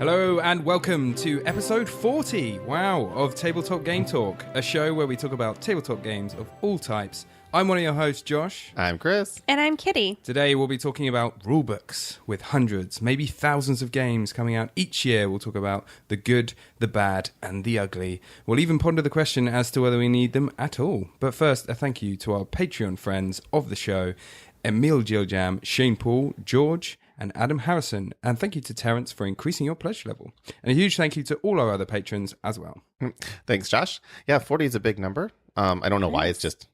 Hello and welcome to episode 40, of Tabletop Game Talk, a show where we talk about tabletop games of all types. I'm one of your hosts, Josh. I'm Chris. And I'm Kitty. Today we'll be talking about rulebooks with hundreds, maybe thousands of games coming out each year. We'll talk about the good, the bad, and the ugly. We'll even ponder the question as to whether we need them at all. But first, a thank you to our Patreon friends of the show, Emil Giljam, Shane Paul, George, and Adam Harrison. And thank you to Terence for increasing your pledge level. And a huge thank you to all our other patrons as well. Thanks, Josh. Yeah, 40 is a big number. I don't know why. It's just...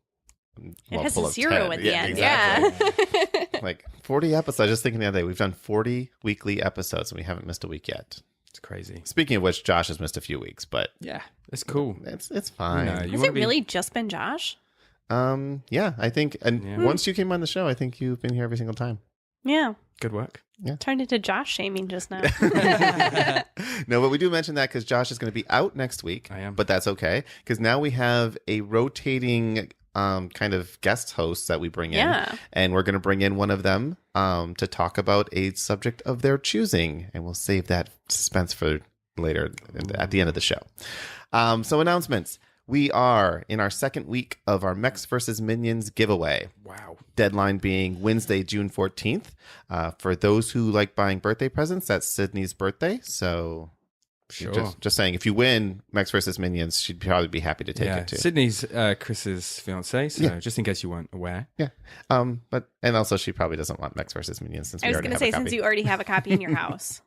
It has a zero at the end. Exactly. Yeah. Like 40 episodes. I was just thinking the other day, we've done 40 weekly episodes and we haven't missed a week yet. It's crazy. Speaking of which, Josh has missed a few weeks, but... Yeah, it's cool. It's fine. Has it really just been Josh? Yeah, I think... And once you came on the show, I think you've been here every single time. Yeah. Good work. Yeah. Turned into Josh shaming just now. No, but we do mention that because Josh is going to be out next week. I am. But that's okay because now we have a rotating kind of guest hosts that we bring in. Yeah. And we're going to bring in one of them to talk about a subject of their choosing. And we'll save that suspense for later at the end of the show. So announcements. We are in our second week of our Mechs versus Minions giveaway. Wow. Deadline being Wednesday, June 14th. For those who like buying birthday presents, that's Sydney's birthday. So Sure. just saying, if you win Mechs versus Minions, she'd probably be happy to take it too. Sydney's Chris's fiance, so just in case you weren't aware. Yeah. And also she probably doesn't want Mechs versus Minions since I we was already going have to say, a copy. since you already have a copy in your house.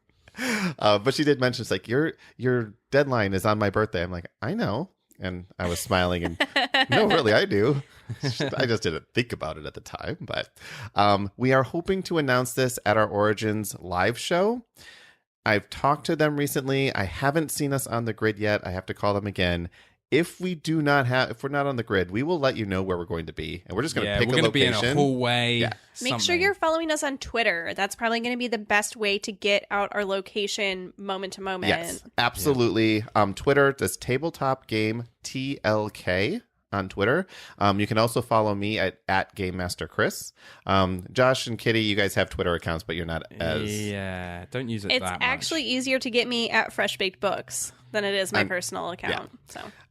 But she did mention, it's like, your deadline is on my birthday. I'm like, I know. And I was smiling and no, really, I do. I just didn't think about it at the time. But we are hoping to announce this at our Origins live show. I've talked to them recently. I haven't seen us on the grid yet. I have to call them again. If we're not on the grid, we will let you know where we're going to be. And we're just going to pick a location. We're going to be in a hallway. Yeah. Make sure you're following us on Twitter. That's probably going to be the best way to get out our location moment to moment. Yes, absolutely. Twitter, that's Tabletop Game TLK on Twitter. You can also follow me at Game Master Chris. Josh and Kitty, you guys have Twitter accounts, but you're not as... Yeah, don't use it that much. It's actually easier to get me at Fresh Baked Books than it is my personal account.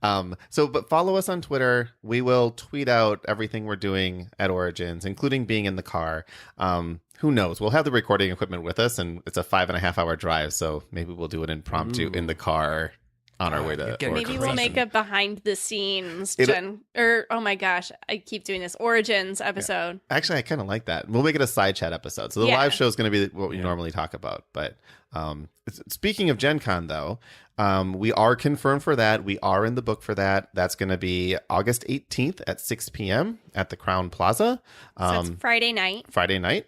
But follow us on Twitter. We will tweet out everything we're doing at Origins, including being in the car. Who knows? We'll have the recording equipment with us, and it's a 5.5 hour drive, so maybe we'll do an impromptu in the car on our way to Origins. Maybe we'll make a behind the scenes oh my gosh, I keep doing this Origins episode. Yeah. Actually, I kind of like that. We'll make it a side chat episode. So the live show is going to be what we normally talk about. But speaking of GenCon, though, we are confirmed for that. We are in the book for that. That's going to be August 18th at 6 p.m. at the Crown Plaza. So it's Friday night.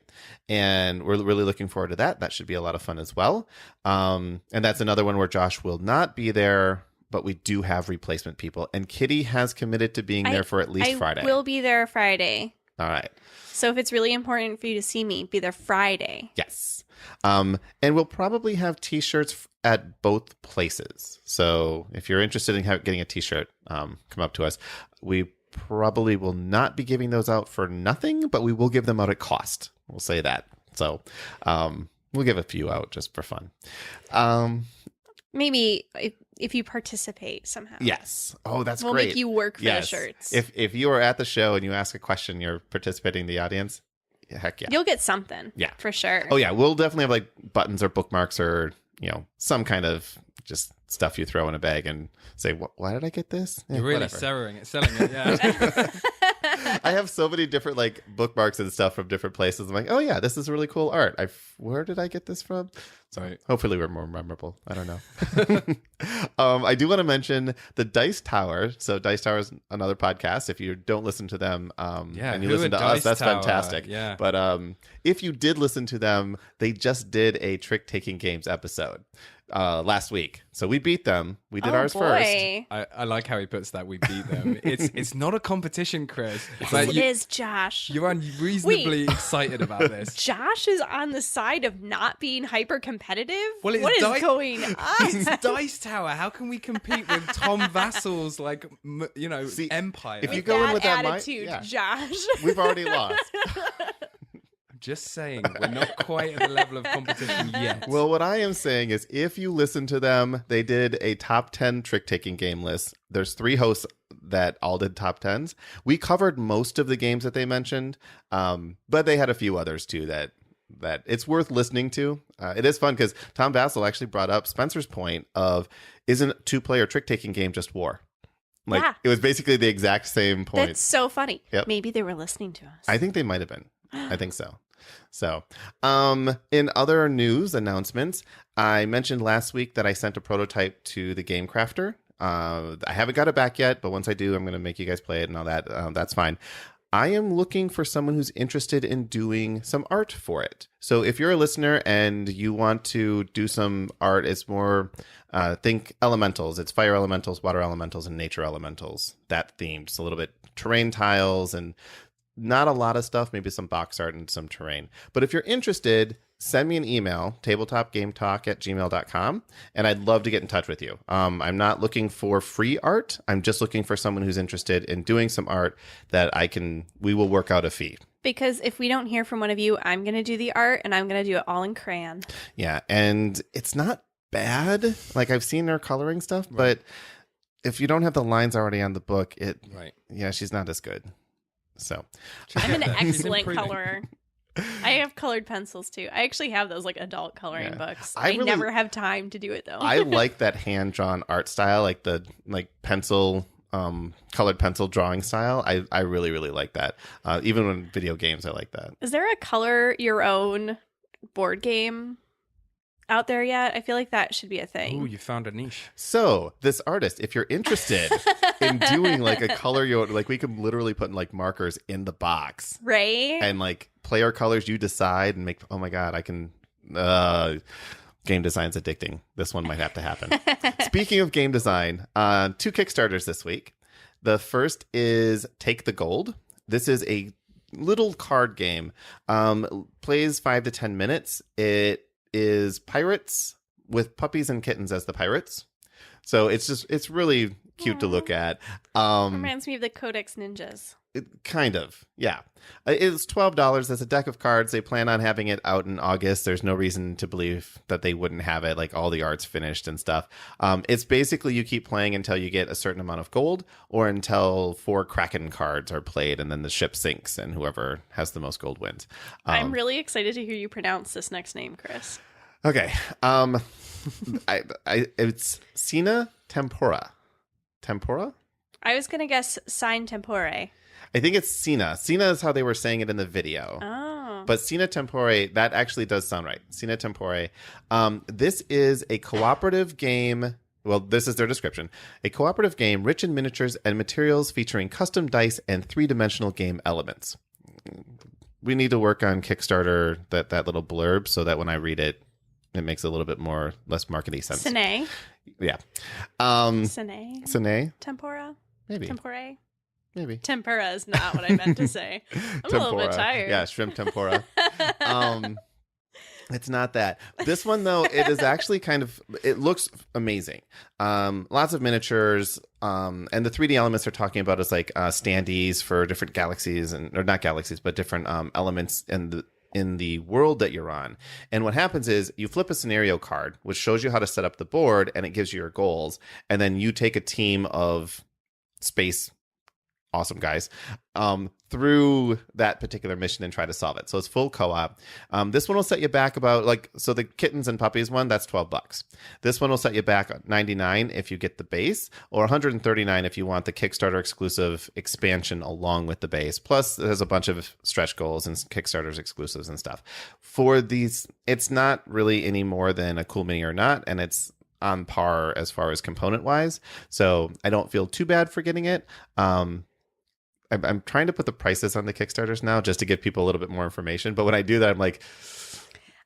And we're really looking forward to that. That should be a lot of fun as well. And that's another one where Josh will not be there, but we do have replacement people. And Kitty has committed to being there for at least Friday. I will be there Friday. All right. So if it's really important for you to see me, be there Friday. Yes. And we'll probably have T-shirts at both places. So if you're interested in getting a T-shirt, come up to us. We probably will not be giving those out for nothing, but we will give them out at cost. We'll say that. So we'll give a few out just for fun. Maybe if you participate somehow. Yes. Oh, that's great. We'll make you work for the shirts. If you are at the show and you ask a question, you're participating in the audience, heck yeah. You'll get something. Yeah. For sure. Oh, yeah. We'll definitely have like buttons or bookmarks or, some kind of just stuff you throw in a bag and say, why did I get this? You're really selling it, yeah. I have so many different like bookmarks and stuff from different places. I'm like, oh yeah, this is really cool art. Where did I get this from? So hopefully we're more memorable. I don't know. I do want to mention the Dice Tower. So Dice Tower is another podcast. If you don't listen to them and you listen to us, that's fantastic. Yeah. But if you did listen to them, they just did a trick-taking games episode last week. So we beat them. We did ours first. I like how he puts that, we beat them. It's not a competition, Chris. It is, Josh. You're unreasonably excited about this. Josh is on the side of not being hyper competitive. Well, what is going on? It's Dice Tower. How can we compete with Tom Vassal's empire? If you go in with that attitude, Josh. we've already lost. Just saying, we're not quite at the level of competition yet. Well, what I am saying is if you listen to them, they did a top 10 trick-taking game list. There's 3 hosts that all did top 10s. We covered most of the games that they mentioned, but they had a few others too that it's worth listening to. It is fun because Tom Vassell actually brought up Spencer's point of, isn't 2-player trick-taking game just war? Like, It was basically the exact same point. That's so funny. Yep. Maybe they were listening to us. I think they might have been. I think so. So, in other news announcements, I mentioned last week that I sent a prototype to the Game Crafter. I haven't got it back yet, but once I do, I'm going to make you guys play it and all that. That's fine. I am looking for someone who's interested in doing some art for it. So if you're a listener and you want to do some art, it's more, think elementals. It's fire elementals, water elementals, and nature elementals. That themed. Just a little bit terrain tiles and not a lot of stuff, maybe some box art and some terrain. But if you're interested, send me an email, tabletopgametalk@gmail.com, and I'd love to get in touch with you. I'm not looking for free art. I'm just looking for someone who's interested in doing some art that we will work out a fee. Because if we don't hear from one of you, I'm going to do the art, and I'm going to do it all in crayon. Yeah, and it's not bad. Like, I've seen her coloring stuff, but if you don't have the lines already on the book, yeah, she's not as good. So I'm an excellent colorer. I have colored pencils too. I actually have those like adult coloring books. I never have time to do it though. I like that hand-drawn art style, like the pencil, colored pencil drawing style. I really, really like that. Even when video games, I like that. Is there a color your own board game out there yet? I feel like that should be a thing. Oh, you found a niche. So this artist, if you're interested in doing like a color, like we could literally put like markers in the box, right? And like player colors you decide and make. Oh my god, I can. Game design's addicting. This one might have to happen. Speaking of game design, 2 Kickstarters this week. The first is Take the Gold. This is a little card game. Plays 5 to 10 minutes. It is pirates with puppies and kittens as the pirates. So it's really cute to look at. Reminds me of the Codex Ninjas. Kind of, yeah. It's $12. There's a deck of cards. They plan on having it out in August. There's no reason to believe that they wouldn't have it. Like all the art's finished and stuff. It's basically you keep playing until you get a certain amount of gold or until 4 Kraken cards are played and then the ship sinks and whoever has the most gold wins. I'm really excited to hear you pronounce this next name, Chris. Okay. It's Sina Tempora. Tempora? I was going to guess Sign Tempore. I think it's Sina. Sina is how they were saying it in the video. Oh. But Sina Tempore, that actually does sound right. Sina Tempore. This is a cooperative game. Well, this is their description. A cooperative game rich in miniatures and materials featuring custom dice and 3-dimensional game elements. We need to work on Kickstarter, that little blurb, so that when I read it, it makes a little bit less markety sense. Sine. Yeah. Sine. Sine? Tempora? Maybe. Tempore? Maybe. Tempura is not what I meant to say. I'm a little bit tired. Yeah, shrimp tempura. It's not that. This one, though, it is actually it looks amazing. Lots of miniatures. And the 3D elements they're talking about is like standees for different galaxies, or not galaxies, but different elements in the world that you're on. And what happens is you flip a scenario card, which shows you how to set up the board, and it gives you your goals. And then you take a team of space awesome guys through that particular mission and try to solve it. So it's full co-op. This one will set you back about so the kittens and puppies one, that's $12. This one will set you back $99 if you get the base, or $139 if you want the Kickstarter exclusive expansion along with the base. Plus there's a bunch of stretch goals and Kickstarter's exclusives and stuff. For these, it's not really any more than a cool mini or not, and it's on par as far as component wise. So I don't feel too bad for getting it. I'm trying to put the prices on the Kickstarters now just to give people a little bit more information. But when I do that, I'm like,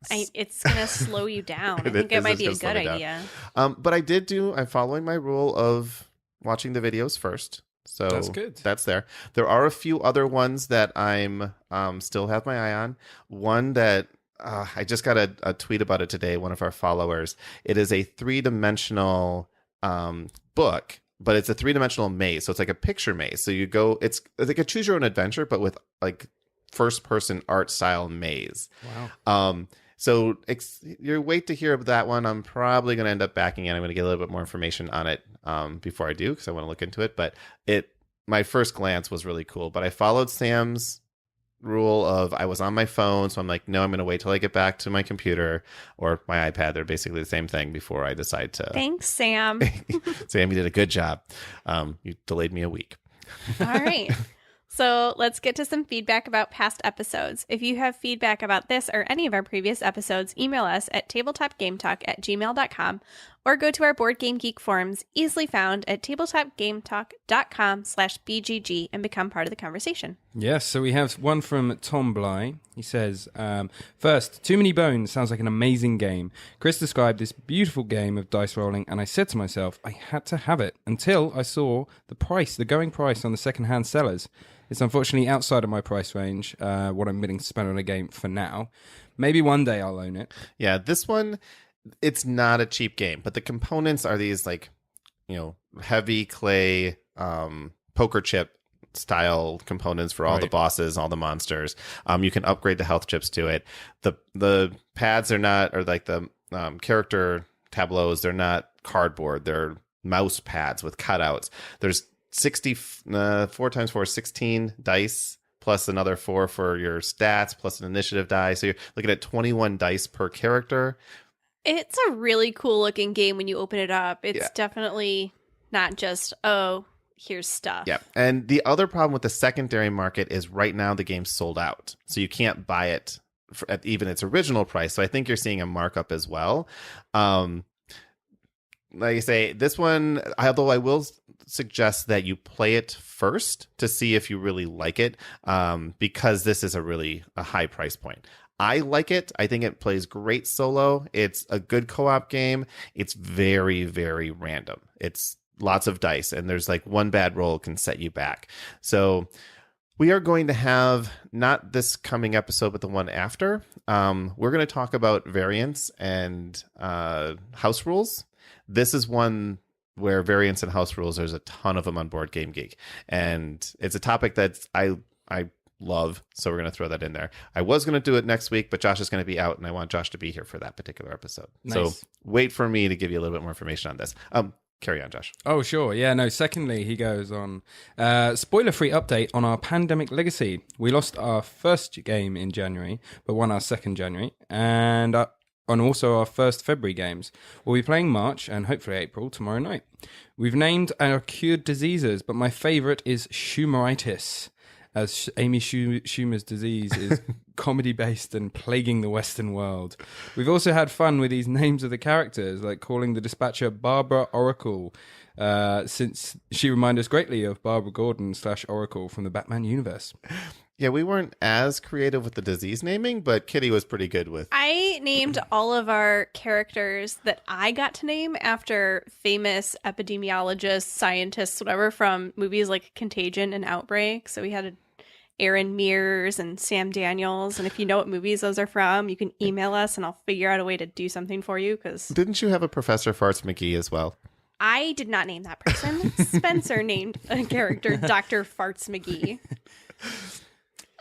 it's going to slow you down. I think it might be a good idea. But I'm following my rule of watching the videos first. So that's good. That's there. There are a few other ones that I'm still have my eye on. One that I just got a tweet about it today. One of our followers. It is a 3-dimensional book. But it's a 3-dimensional maze, so it's like a picture maze. So you go, it's like a choose your own adventure, but with like first-person art style maze. Wow. So you wait to hear of that one. I'm probably going to end up backing it. I'm going to get a little bit more information on it before I do, because I want to look into it. But my first glance was really cool. But I followed Sam's rule of I was on my phone, so I'm like, no, I'm going to wait till I get back to my computer or my iPad. They're basically the same thing before I decide to. Thanks, Sam. Sam, you did a good job. You delayed me a week. All right. So let's get to some feedback about past episodes. If you have feedback about this or any of our previous episodes, email us at tabletopgametalk@gmail.com or go to our Board Game Geek forums, easily found at tabletopgametalk.com/BGG, and become part of the conversation. Yes, so we have one from Thom Bly. He says, first, Too Many Bones sounds like an amazing game. Chris described this beautiful game of dice rolling, and I said to myself, I had to have it until I saw the going price on the second-hand sellers. It's unfortunately outside of my price range, what I'm willing to spend on a game for now. Maybe one day I'll own it. Yeah, this one, it's not a cheap game, but the components are these heavy clay poker chip style components for all the bosses, all the monsters. You can upgrade the health chips to it. The pads are not, or like the character tableaus, they're not cardboard. They're mouse pads with cutouts. There's 4 times 4 is 16 dice, plus another 4 for your stats, plus an initiative die. So you're looking at 21 dice per character. It's a really cool looking game when you open it up. It's definitely not just, here's stuff. Yeah. And the other problem with the secondary market is right now the game's sold out. So you can't buy it at even its original price. So I think you're seeing a markup as well. Like I say, this one, although I will suggest that you play it first to see if you really like it, because this is a high price point. I like it. I think it plays great solo. It's a good co-op game. It's very, very random. It's lots of dice, and there's like one bad roll can set you back. So we are going to have, not this coming episode, but the one after, we're going to talk about variants and house rules. This is one where variants and house rules, there's a ton of them on Board Game Geek. And it's a topic that I love, so we're going to throw that in there. I was going to do it next week, but Josh is going to be out, and I want Josh to be here for that particular episode. Nice. So wait for me to give you a little bit more information on this. Carry on, Josh. Oh, sure. Yeah, no. Secondly, he goes on, spoiler-free update on our Pandemic Legacy. We lost our first game in January, but won our second January, and also our first February games. We'll be playing March and hopefully April tomorrow night. We've named our cured diseases, but my favourite is Schumeritis, as Amy Schumer's disease is comedy-based and plaguing the Western world. We've also had fun with these names of the characters, like calling the dispatcher Barbara Oracle, since she reminded us greatly of Barbara Gordon / Oracle from the Batman universe. Yeah, we weren't as creative with the disease naming, but Kitty was pretty good with. I named all of our characters that I got to name after famous epidemiologists, scientists, whatever, from movies like Contagion and Outbreak. So we had Aaron Mears and Sam Daniels. And if you know what movies those are from, you can email us and I'll figure out a way to do something for you. Because didn't you have a Professor Farts McGee as well? I did not name that person. Spencer named a character Dr. Farts McGee.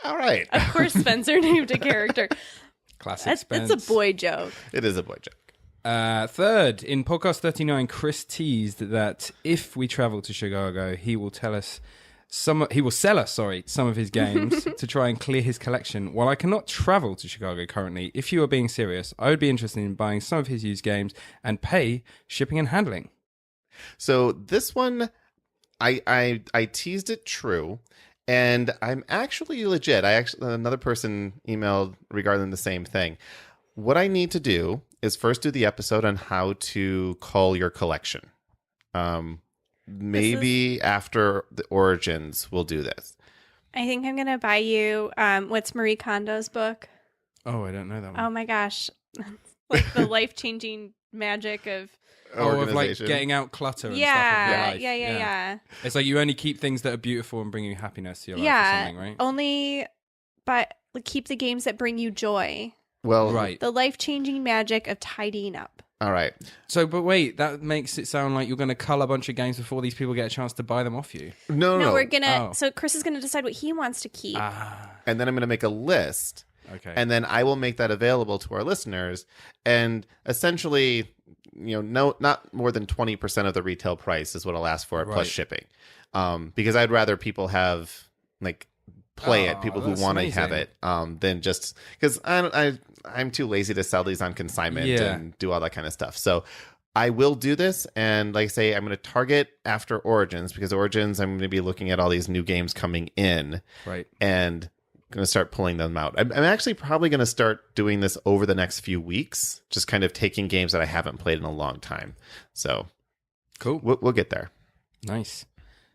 All right. Of course, Spencer named a character. Classic Spence. That's a boy joke. It is a boy joke. Third, in podcast 39, Chris teased that if we travel to Chicago, he will sell us some of his games to try and clear his collection. While I cannot travel to Chicago currently, if you are being serious, I would be interested in buying some of his used games and pay shipping and handling. So this one, I teased it true. And I'm actually legit. Another person emailed regarding the same thing. What I need to do is first do the episode on how to call your collection. Maybe after the Origins, we'll do this. I think I'm going to buy you, what's Marie Kondo's book? Oh, I don't know that one. Oh my gosh. Like the life-changing magic of... of like getting out clutter and stuff of your life. Yeah. It's like you only keep things that are beautiful and bring you happiness to your life or something, right? But keep the games that bring you joy. Well, right. The life-changing magic of tidying up. All right. So, but wait, that makes it sound like you're going to cull a bunch of games before these people get a chance to buy them off you. No. we're gonna. Oh. So Chris is gonna decide what he wants to keep. And then I'm going to make a list. Okay. And then I will make that available to our listeners. And essentially, not more than 20% of the retail price is what I'll ask for it, plus Right. shipping. Because I'd rather people have play it, people who that's want to have amazing. it, than just because I'm too lazy to sell these on consignment and do all that kind of stuff. So I will do this, and like I say, I'm going to target after Origins, because Origins, I'm going to be looking at all these new games coming in, Right. and going to start pulling them out. I'm actually probably going to start doing this over the next few weeks, just kind of taking games that I haven't played in a long time. So Cool. we'll get there. Nice.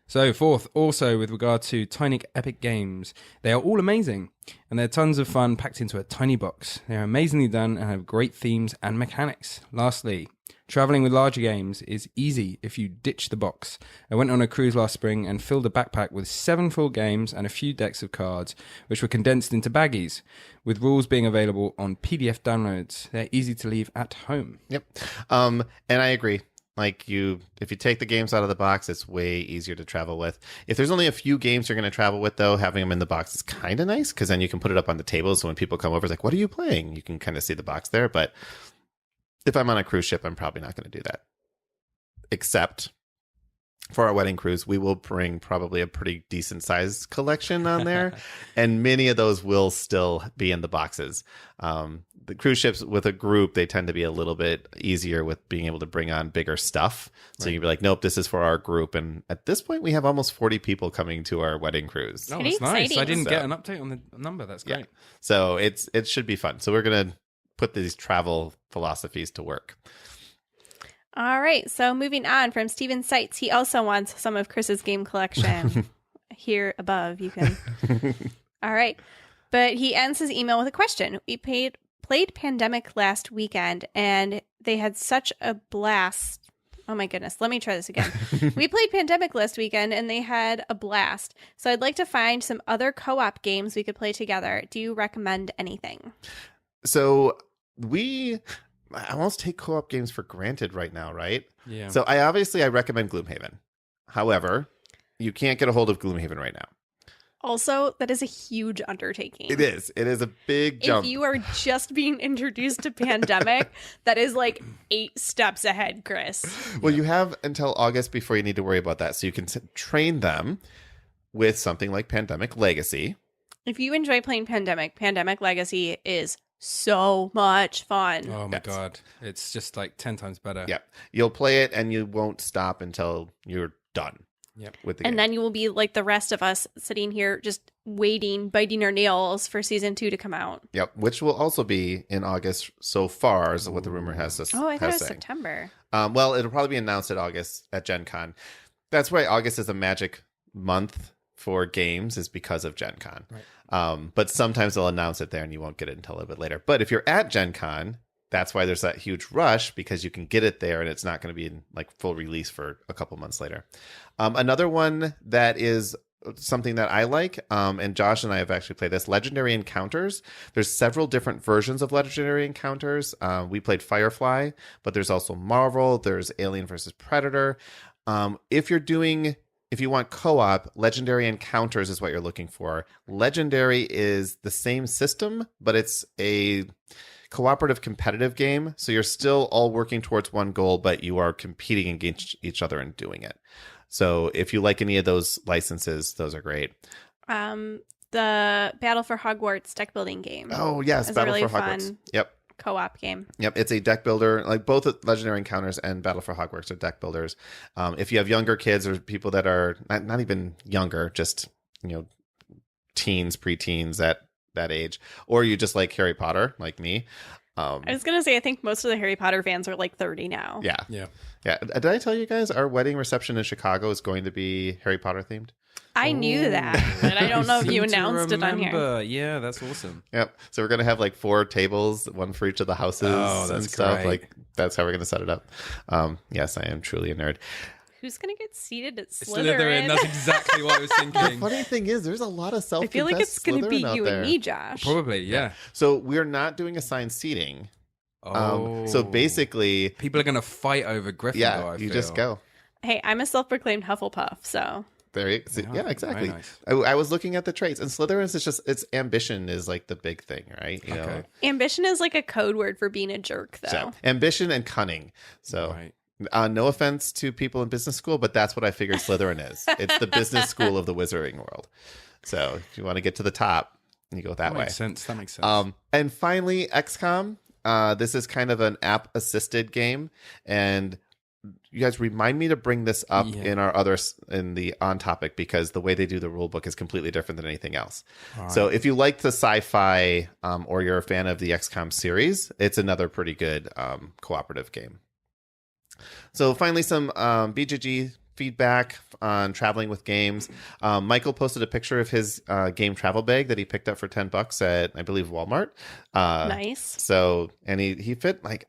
So, fourth, also with regard to Tiny Epic Games, they are all amazing, and they're tons of fun packed into a tiny box. They are amazingly done and have great themes and mechanics. Lastly, traveling with larger games is easy if you ditch the box. I went on a cruise last spring and filled a backpack with 7 full games and a few decks of cards, which were condensed into baggies, with rules being available on PDF downloads. They're easy to leave at home. Yep. And I agree. If you take the games out of the box, it's way easier to travel with. If there's only a few games you're going to travel with, though, having them in the box is kind of nice, because then you can put it up on the table. So when people come over, it's like, what are you playing? You can kind of see the box there. But if I'm on a cruise ship, I'm probably not going to do that. Except for our wedding cruise, we will bring probably a pretty decent sized collection on there. And many of those will still be in the boxes. The cruise ships with a group, they tend to be a little bit easier with being able to bring on bigger stuff. So you'd be like, nope, this is for our group. And at this point, we have almost 40 people coming to our wedding cruise. Oh, Pretty that's nice. exciting. I didn't So- get an update on the number. That's great. Yeah. So it should be fun. So we're going to put these travel philosophies to work. All right, so moving on from Steven Seitz, he also wants some of Chris's game collection. Here above, you can. All right, but he ends his email with a question. We played Pandemic last weekend, and they had such a blast. Oh my goodness, let me try this again. We played Pandemic last weekend, and they had a blast. So I'd like to find some other co-op games we could play together. Do you recommend anything? So I almost take co-op games for granted right now, right? Yeah. So I recommend Gloomhaven. However, you can't get a hold of Gloomhaven right now. Also, that is a huge undertaking. It is a big jump. If you are just being introduced to Pandemic, that is like 8 steps ahead, Chris. Well, you have until August before you need to worry about that. So you can train them with something like Pandemic Legacy. If you enjoy playing Pandemic, Pandemic Legacy is so much fun. Oh my Yes. God. It's just like 10 times better. Yeah. You'll play it and you won't stop until you're done Yep. with the And game. then you will be like the rest of us sitting here just waiting, biting our nails for season 2 to come out. Yep. Which will also be in August so far, is what the rumor has us. Oh, I thought it was saying. September. Well, it'll probably be announced at August at GenCon. That's why August is a magic month for games, is because of GenCon. Right. But sometimes they'll announce it there and you won't get it until a little bit later. But if you're at GenCon, that's why there's that huge rush, because you can get it there and it's not going to be in like full release for a couple months later. Another one that is something that I like, and Josh and I have actually played this, Legendary Encounters. There's several different versions of Legendary Encounters. We played Firefly, but there's also Marvel. There's Alien versus Predator. If you want co-op, Legendary Encounters is what you're looking for. Legendary is the same system, but it's a cooperative competitive game. So you're still all working towards one goal, but you are competing against each other and doing it. So if you like any of those licenses, those are great. The Battle for Hogwarts deck building game. Oh, yes. It's a Battle really for Hogwarts. fun Yep. co-op game. Yep, it's a deck builder. Like both Legendary Encounters and Battle for Hogwarts are deck builders. If you have younger kids or people that are not even younger, just teens, preteens, that age, or you just like Harry Potter, like me. I was going to say, I think most of the Harry Potter fans are like 30 now. Yeah. Yeah. Did I tell you guys our wedding reception in Chicago is going to be Harry Potter themed? I knew that, but I don't know if you Seem to announced it on here. remember. Yeah, that's awesome. Yep. So we're gonna have like 4 tables, one for each of the houses Oh, that's and stuff. great. Like that's how we're gonna set it up. Yes, I am truly a nerd. Who's going to get seated at Slytherin. Slytherin? That's exactly what I was The thinking. funny thing is, there's a lot of I self-confessed feel like it's going to be Slytherin out you there. and me, Josh. Probably, yeah. So we're not doing assigned seating. So basically, people are going to fight over Gryffindor. I you feel. just go. Hey, I'm a self-proclaimed Hufflepuff, so There you go. Yeah, exactly. Nice. I was looking at the traits, and Slytherin's is just its ambition is like the big thing, right? You know, ambition is like a code word for being a jerk, though. so ambition and cunning. So, no offense to people in business school, but that's what I figured Slytherin is. It's the business school of the wizarding world. So, if you want to get to the top, you go that way. Makes sense. That makes sense. And finally, XCOM. This is kind of an app-assisted game, and you guys remind me to bring this up in the on topic, because the way they do the rule book is completely different than anything else. So if you like the sci-fi or you're a fan of the XCOM series, it's another pretty good cooperative game. So finally, some BGG feedback on traveling with games. Michael posted a picture of his game travel bag that he picked up for $10 at, I believe, Walmart. Nice. So, and he fit like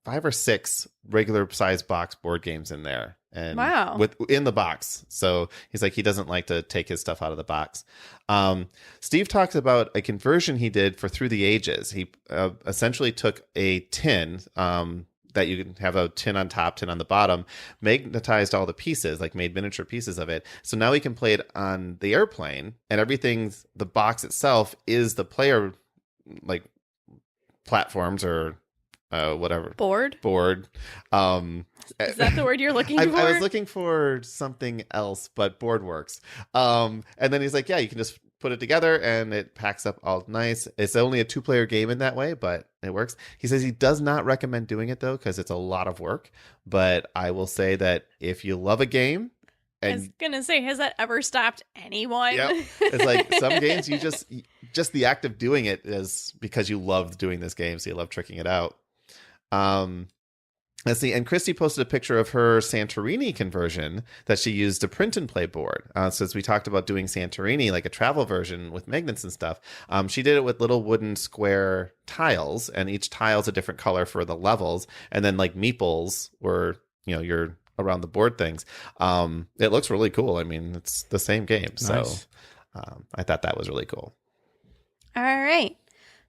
5 or 6 regular size box board games in there. And wow. In the box. So he's like, he doesn't like to take his stuff out of the box. Steve talks about a conversion he did for Through the Ages. He essentially took a tin, that you can have a tin on top, tin on the bottom, magnetized all the pieces, like made miniature pieces of it. So now he can play it on the airplane, and everything's, the box itself is the player, like platforms or whatever. Board. Is that the word you're looking for? I was looking for something else, but board works. And then he's like, yeah, you can just put it together and it packs up all nice. It's only a 2-player game in that way, but it works. He says he does not recommend doing it though, because it's a lot of work. But I will say that if you love a game, and I was gonna say, has that ever stopped anyone? Yep. It's like some games you just the act of doing it is because you love doing this game, so you love tricking it out. Let's see. And Christy posted a picture of her Santorini conversion that she used to print and play board. So as we talked about doing Santorini, like a travel version with magnets and stuff, she did it with little wooden square tiles, and each tile's a different color for the levels. And then like meeples were, you're around the board things. It looks really cool. I mean, it's the same game. Nice. So I thought that was really cool. All right.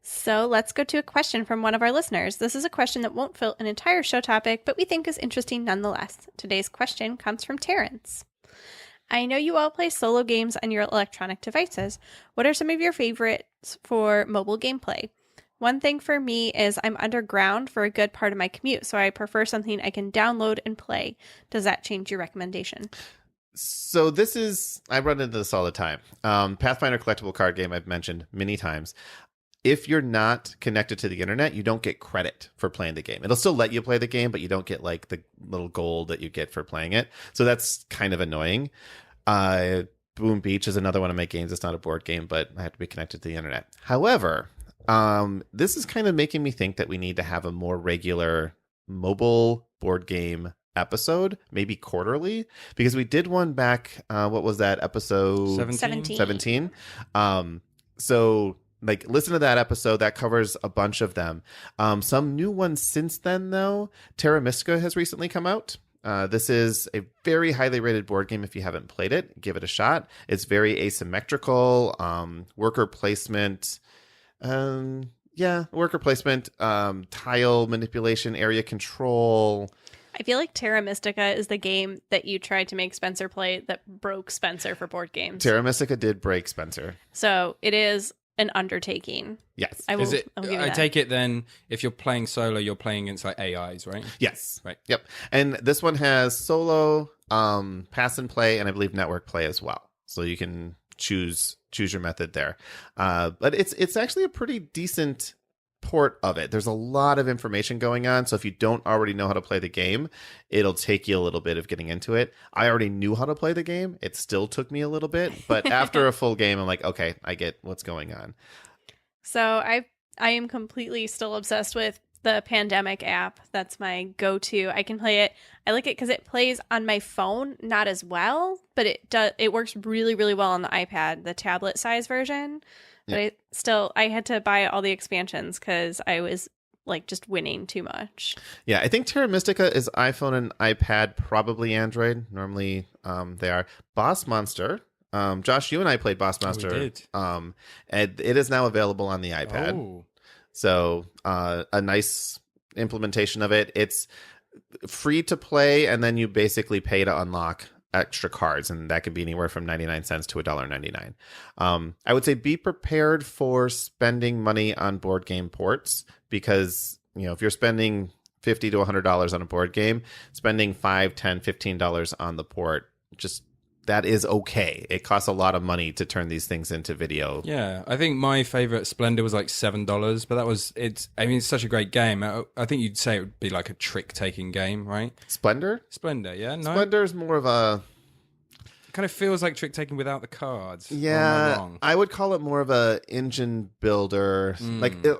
So let's go to a question from one of our listeners. This is a question that won't fill an entire show topic, but we think is interesting nonetheless. Today's question comes from Terrence. I know you all play solo games on your electronic devices. What are some of your favorites for mobile gameplay? One thing for me is I'm underground for a good part of my commute, so I prefer something I can download and play. Does that change your recommendation? So I run into this all the time. Pathfinder collectible card game I've mentioned many times. If you're not connected to the internet, you don't get credit for playing the game. It'll still let you play the game, but you don't get like the little gold that you get for playing it. So that's kind of annoying. Boom Beach is another one of my games. It's not a board game, but I have to be connected to the internet. However, this is kind of making me think that we need to have a more regular mobile board game episode, maybe quarterly, because we did one back, what was that, episode 17? So like, listen to that episode. That covers a bunch of them. Some new ones since then, though. Terra Mystica has recently come out. This is a very highly rated board game. If you haven't played it, give it a shot. It's very asymmetrical. Worker placement. Worker placement. Tile manipulation, area control. I feel like Terra Mystica is the game that you tried to make Spencer play that broke Spencer for board games. Terra Mystica did break Spencer. So it is an undertaking. Yes. I take it then, if you're playing solo, you're playing against like AIs, right? Yes. Right. Yep. And this one has solo, pass and play, and I believe network play as well. So you can choose your method there. But it's actually a pretty decent port of it. There's a lot of information going on, so if you don't already know how to play the game, it'll take you a little bit of getting into it. I already knew how to play the game. It still took me a little bit, but after a full game, I'm like, okay, I get what's going on. So I am completely still obsessed with the Pandemic app. That's my go-to. I can play it. I like it because it plays on my phone, not as well, but it works really, really well on the iPad, the tablet size version. But I had to buy all the expansions because I was like just winning too much. Yeah, I think Terra Mystica is iPhone and iPad, probably Android. Normally they are. Boss Monster. Josh, you and I played Boss Monster. We did. And it is now available on the iPad. Oh. So a nice implementation of it. It's free to play, and then you basically pay to unlock extra cards, and that could be anywhere from 99 cents to $1.99. I would say be prepared for spending money on board game ports, because if you're spending $50 to $100 on a board game, spending $5, $10, $15 on the port, just that is okay. It costs a lot of money to turn these things into video. Yeah, I think my favorite Splendor was like $7, but it's such a great game. I think you'd say it would be like a trick-taking game, right? Splendor, yeah. No, Splendor is more of a... It kind of feels like trick-taking without the cards. Yeah, I would call it more of a engine builder,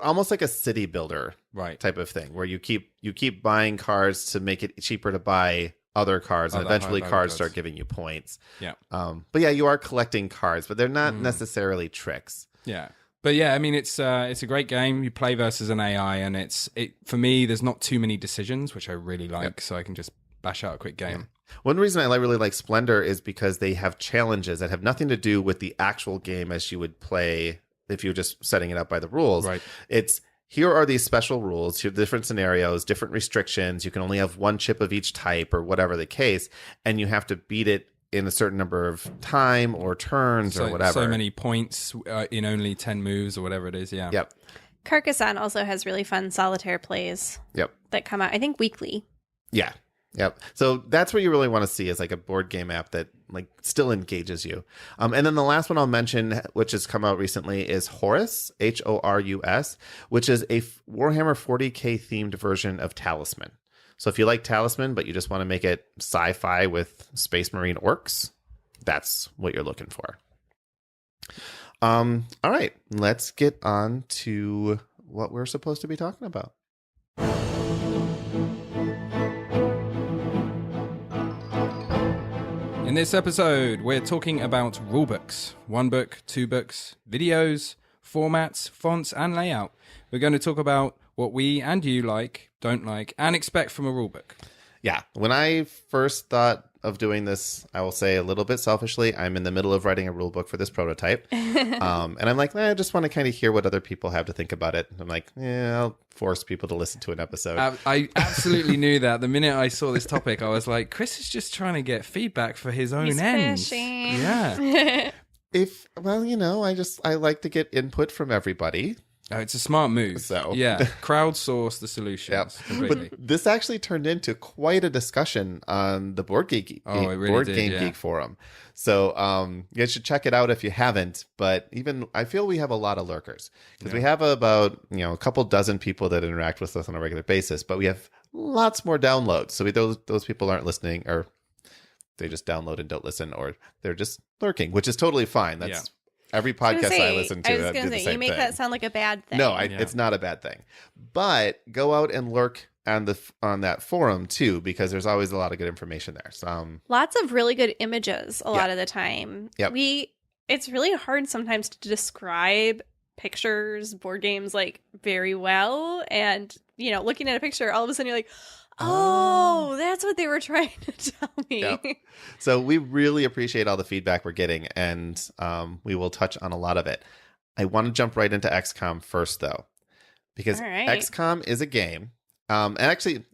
almost like a city builder, right, type of thing, where you keep buying cards to make it cheaper to buy other cards, and eventually cards start giving you points. Yeah. But yeah, you are collecting cards, but they're not necessarily tricks. Yeah. But yeah, I mean, it's a great game. You play versus an AI, and for me, there's not too many decisions, which I really like, so I can just bash out a quick game. Yeah. One reason I really like Splendor is because they have challenges that have nothing to do with the actual game as you would play if you're just setting it up by the rules. Right. Here are these special rules, here are different scenarios, different restrictions. You can only have one chip of each type or whatever the case, and you have to beat it in a certain number of time or turns or whatever. So many points in only 10 moves or whatever it is, yeah. Yep. Carcassonne also has really fun solitaire plays that come out, I think, weekly. Yeah. Yep. So that's what you really want to see, is like a board game app that like still engages you. And then the last one I'll mention, which has come out recently, is Horus, Horus, which is a Warhammer 40K themed version of Talisman. So if you like Talisman, but you just want to make it sci-fi with Space Marine orcs, that's what you're looking for. All right, let's get on to what we're supposed to be talking about. In this episode, we're talking about rulebooks. 1 book, 2 books, videos, formats, fonts, and layout. We're going to talk about what we and you like, don't like, and expect from a rulebook. Yeah. When I first thought of doing this, I will say a little bit selfishly, I'm in the middle of writing a rulebook for this prototype. And I'm like, I just want to kind of hear what other people have to think about it. And I'm like, I'll force people to listen to an episode. I absolutely knew that. The minute I saw this topic, I was like, Chris is just trying to get feedback for his own ends. Fishing. Yeah. I like to get input from everybody. Oh, it's a smart move. So yeah, crowdsource the solutions completely. But this actually turned into quite a discussion on the Board Game Geek forum. So you should check it out if you haven't. But even I feel we have a lot of lurkers, because we have about a couple dozen people that interact with us on a regular basis, but we have lots more downloads. So those people aren't listening, or they just download and don't listen, or they're just lurking, which is totally fine. That's every podcast I listen to. I was going to say, you make that sound like a bad thing. No, it's not a bad thing. But go out and lurk on that forum too, because there's always a lot of good information there. So, lots of really good images a lot of the time. Yep. It's really hard sometimes to describe pictures, board games like very well. And, looking at a picture, all of a sudden you're like, oh, that's what they were trying to tell me. Yep. So we really appreciate all the feedback we're getting, and we will touch on a lot of it. I want to jump right into XCOM first, though, because XCOM is a game. And actually,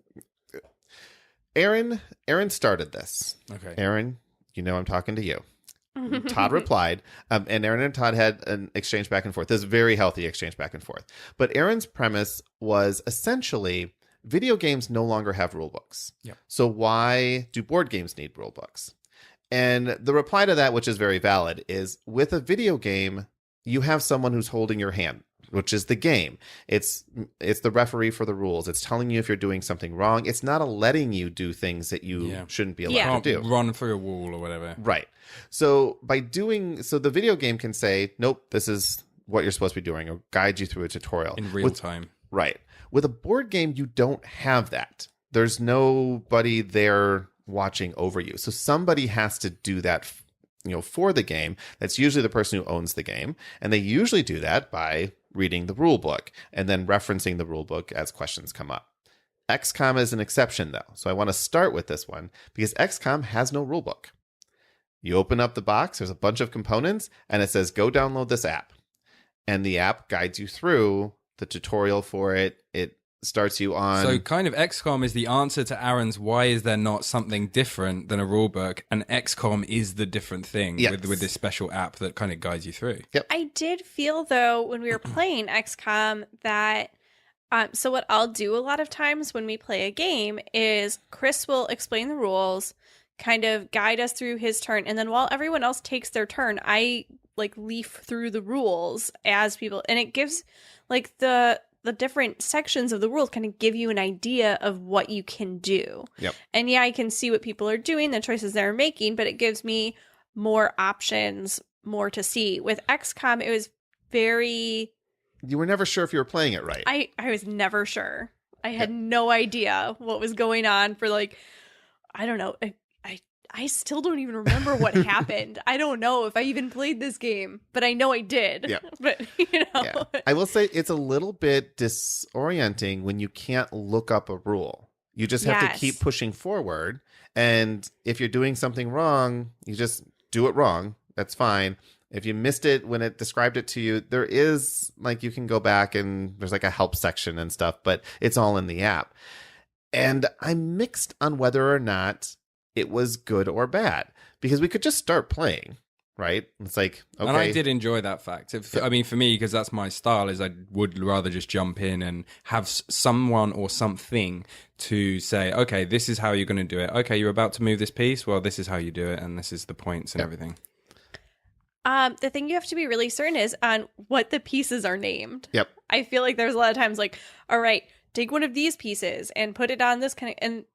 Aaron started this. Okay. Aaron, I'm talking to you. Todd replied, and Aaron and Todd had an exchange back and forth. This very healthy exchange back and forth. But Aaron's premise was essentially, video games no longer have rule books. Yep. So why do board games need rule books? And the reply to that, which is very valid, is with a video game, you have someone who's holding your hand, which is the game. It's the referee for the rules. It's telling you if you're doing something wrong. It's not letting you do things that you shouldn't be allowed to do. Run through a wall or whatever. Right. So the video game can say, nope, this is what you're supposed to be doing, or guide you through a tutorial. In real time. Right. With a board game, you don't have that. There's nobody there watching over you. So somebody has to do that, for the game. That's usually the person who owns the game. And they usually do that by reading the rule book and then referencing the rule book as questions come up. XCOM is an exception, though. So I want to start with this one because XCOM has no rule book. You open up the box, there's a bunch of components, and it says, go download this app. And the app guides you through the tutorial for it. It starts you on. So kind of XCOM is the answer to Aaron's why is there not something different than a rulebook, and XCOM is the different thing Yes. with this special app that kind of guides you through. Yep. I did feel, though, when we were playing XCOM that so what I'll do a lot of times when we play a game is Chris will explain the rules, kind of guide us through his turn, and then while everyone else takes their turn, I like leaf through the rules as people, and it gives like the different sections of the rules kind of give you an idea of what you can do. Yep. And yeah, I can see what people are doing, the choices they're making, but it gives me more options, more to see. With XCOM, it was very... You were never sure if you were playing it right. I was never sure. I had no idea what was going on for like, I don't know. I still don't even remember what happened. I don't know if I even played this game, but I know I did. Yeah. But, you know. Yeah. I will say it's a little bit disorienting when you can't look up a rule. You just have to keep pushing forward. And if you're doing something wrong, you just do it wrong. That's fine. If you missed it when it described it to you, there is like you can go back and there's like a help section and stuff, but it's all in the app. And I'm mixed on whether or not it was good or bad because we could just start playing, right? It's like, okay. And I did enjoy that fact. I mean, for me, because that's my style, is I would rather just jump in and have someone or something to say, okay, this is how you're going to do it. Okay, you're about to move this piece. Well, this is how you do it. And this is the points and everything. The thing you have to be really certain is on what the pieces are named. Yep. I feel like there's a lot of times like, all right, take one of these pieces and put it on this kind of, and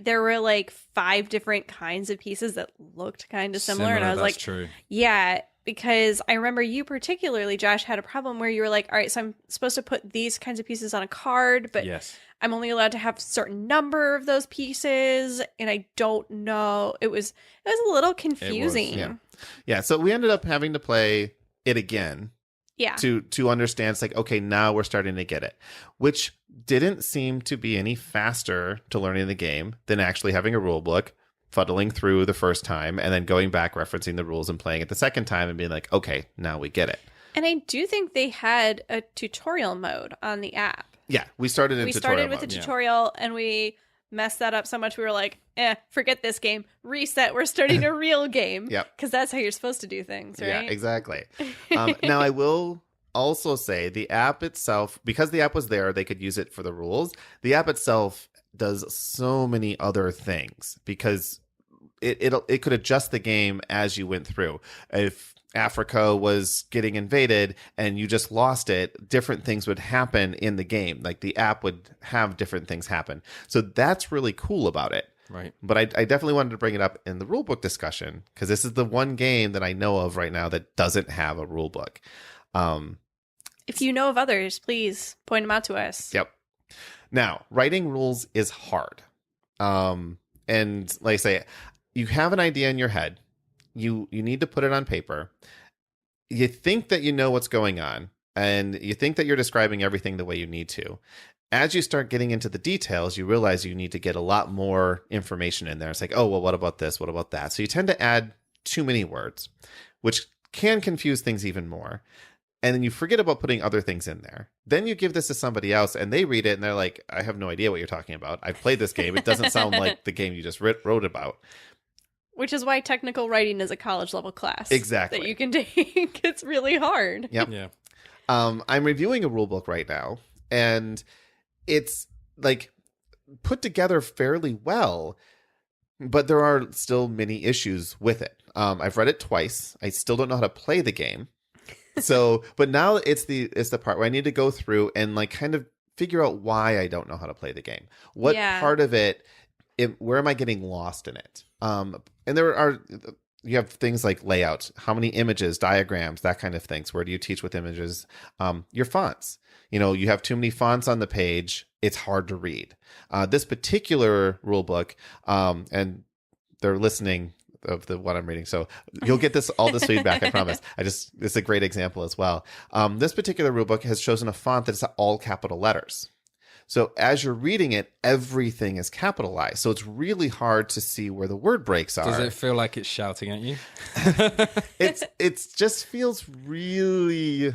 there were like 5 different kinds of pieces that looked kind of similar. And I was like, true. Yeah, because I remember you particularly, Josh, had a problem where you were like, all right, so I'm supposed to put these kinds of pieces on a card, but Yes. I'm only allowed to have a certain number of those pieces, and I don't know. It was a little confusing. Yeah. So we ended up having to play it again. Yeah. To understand, it's like, okay, now we're starting to get it, which didn't seem to be any faster to learning the game than actually having a rule book, fuddling through the first time, and then going back, referencing the rules and playing it the second time and being like, okay, now we get it. And I do think they had a tutorial mode on the app. Yeah, we started in tutorial started with mode. the tutorial, and we messed that up so much we were like, forget this game. Reset. We're starting a real game. Yep. Because that's how you're supposed to do things, right? Yeah, exactly. Now, I will also say the app itself, because the app was there, they could use it for the rules. The app itself does so many other things because it could adjust the game as you went through. If Africa was getting invaded and you just lost it, different things would happen in the game. Like the app would have different things happen. So that's really cool about it. Right. But I definitely wanted to bring it up in the rulebook discussion because this is the one game that I know of right now that doesn't have a rulebook. If you know of others, please point them out to us. Yep. Now, writing rules is hard. And like I say, you have an idea in your head. You need to put it on paper. You think that you know what's going on, and you think that you're describing everything the way you need to. As you start getting into the details, you realize you need to get a lot more information in there. It's like, oh, well, what about this? What about that? So you tend to add too many words, which can confuse things even more. And then you forget about putting other things in there. Then you give this to somebody else, and they read it, and they're like, I have no idea what you're talking about. I've played this game. It doesn't sound like the game you just wrote about. Which is why technical writing is a college level class. Exactly. That you can take. It's really hard. Yep. Yeah. I'm reviewing a rule book right now, and it's like put together fairly well, but there are still many issues with it. I've read it twice. I still don't know how to play the game. So, but now it's the part where I need to go through and like kind of figure out why I don't know how to play the game. What part of it, where am I getting lost in it? And you have things like layout, how many images, diagrams, that kind of things. Where do you teach with images? Your fonts. You have too many fonts on the page. It's hard to read. This particular rule book, and they're listening of the what I'm reading. So you'll get all this feedback, I promise. It's a great example as well. This particular rule book has chosen a font that's all capital letters. So as you're reading it, everything is capitalized. So it's really hard to see where the word breaks are. Does it feel like it's shouting at you? It just feels really,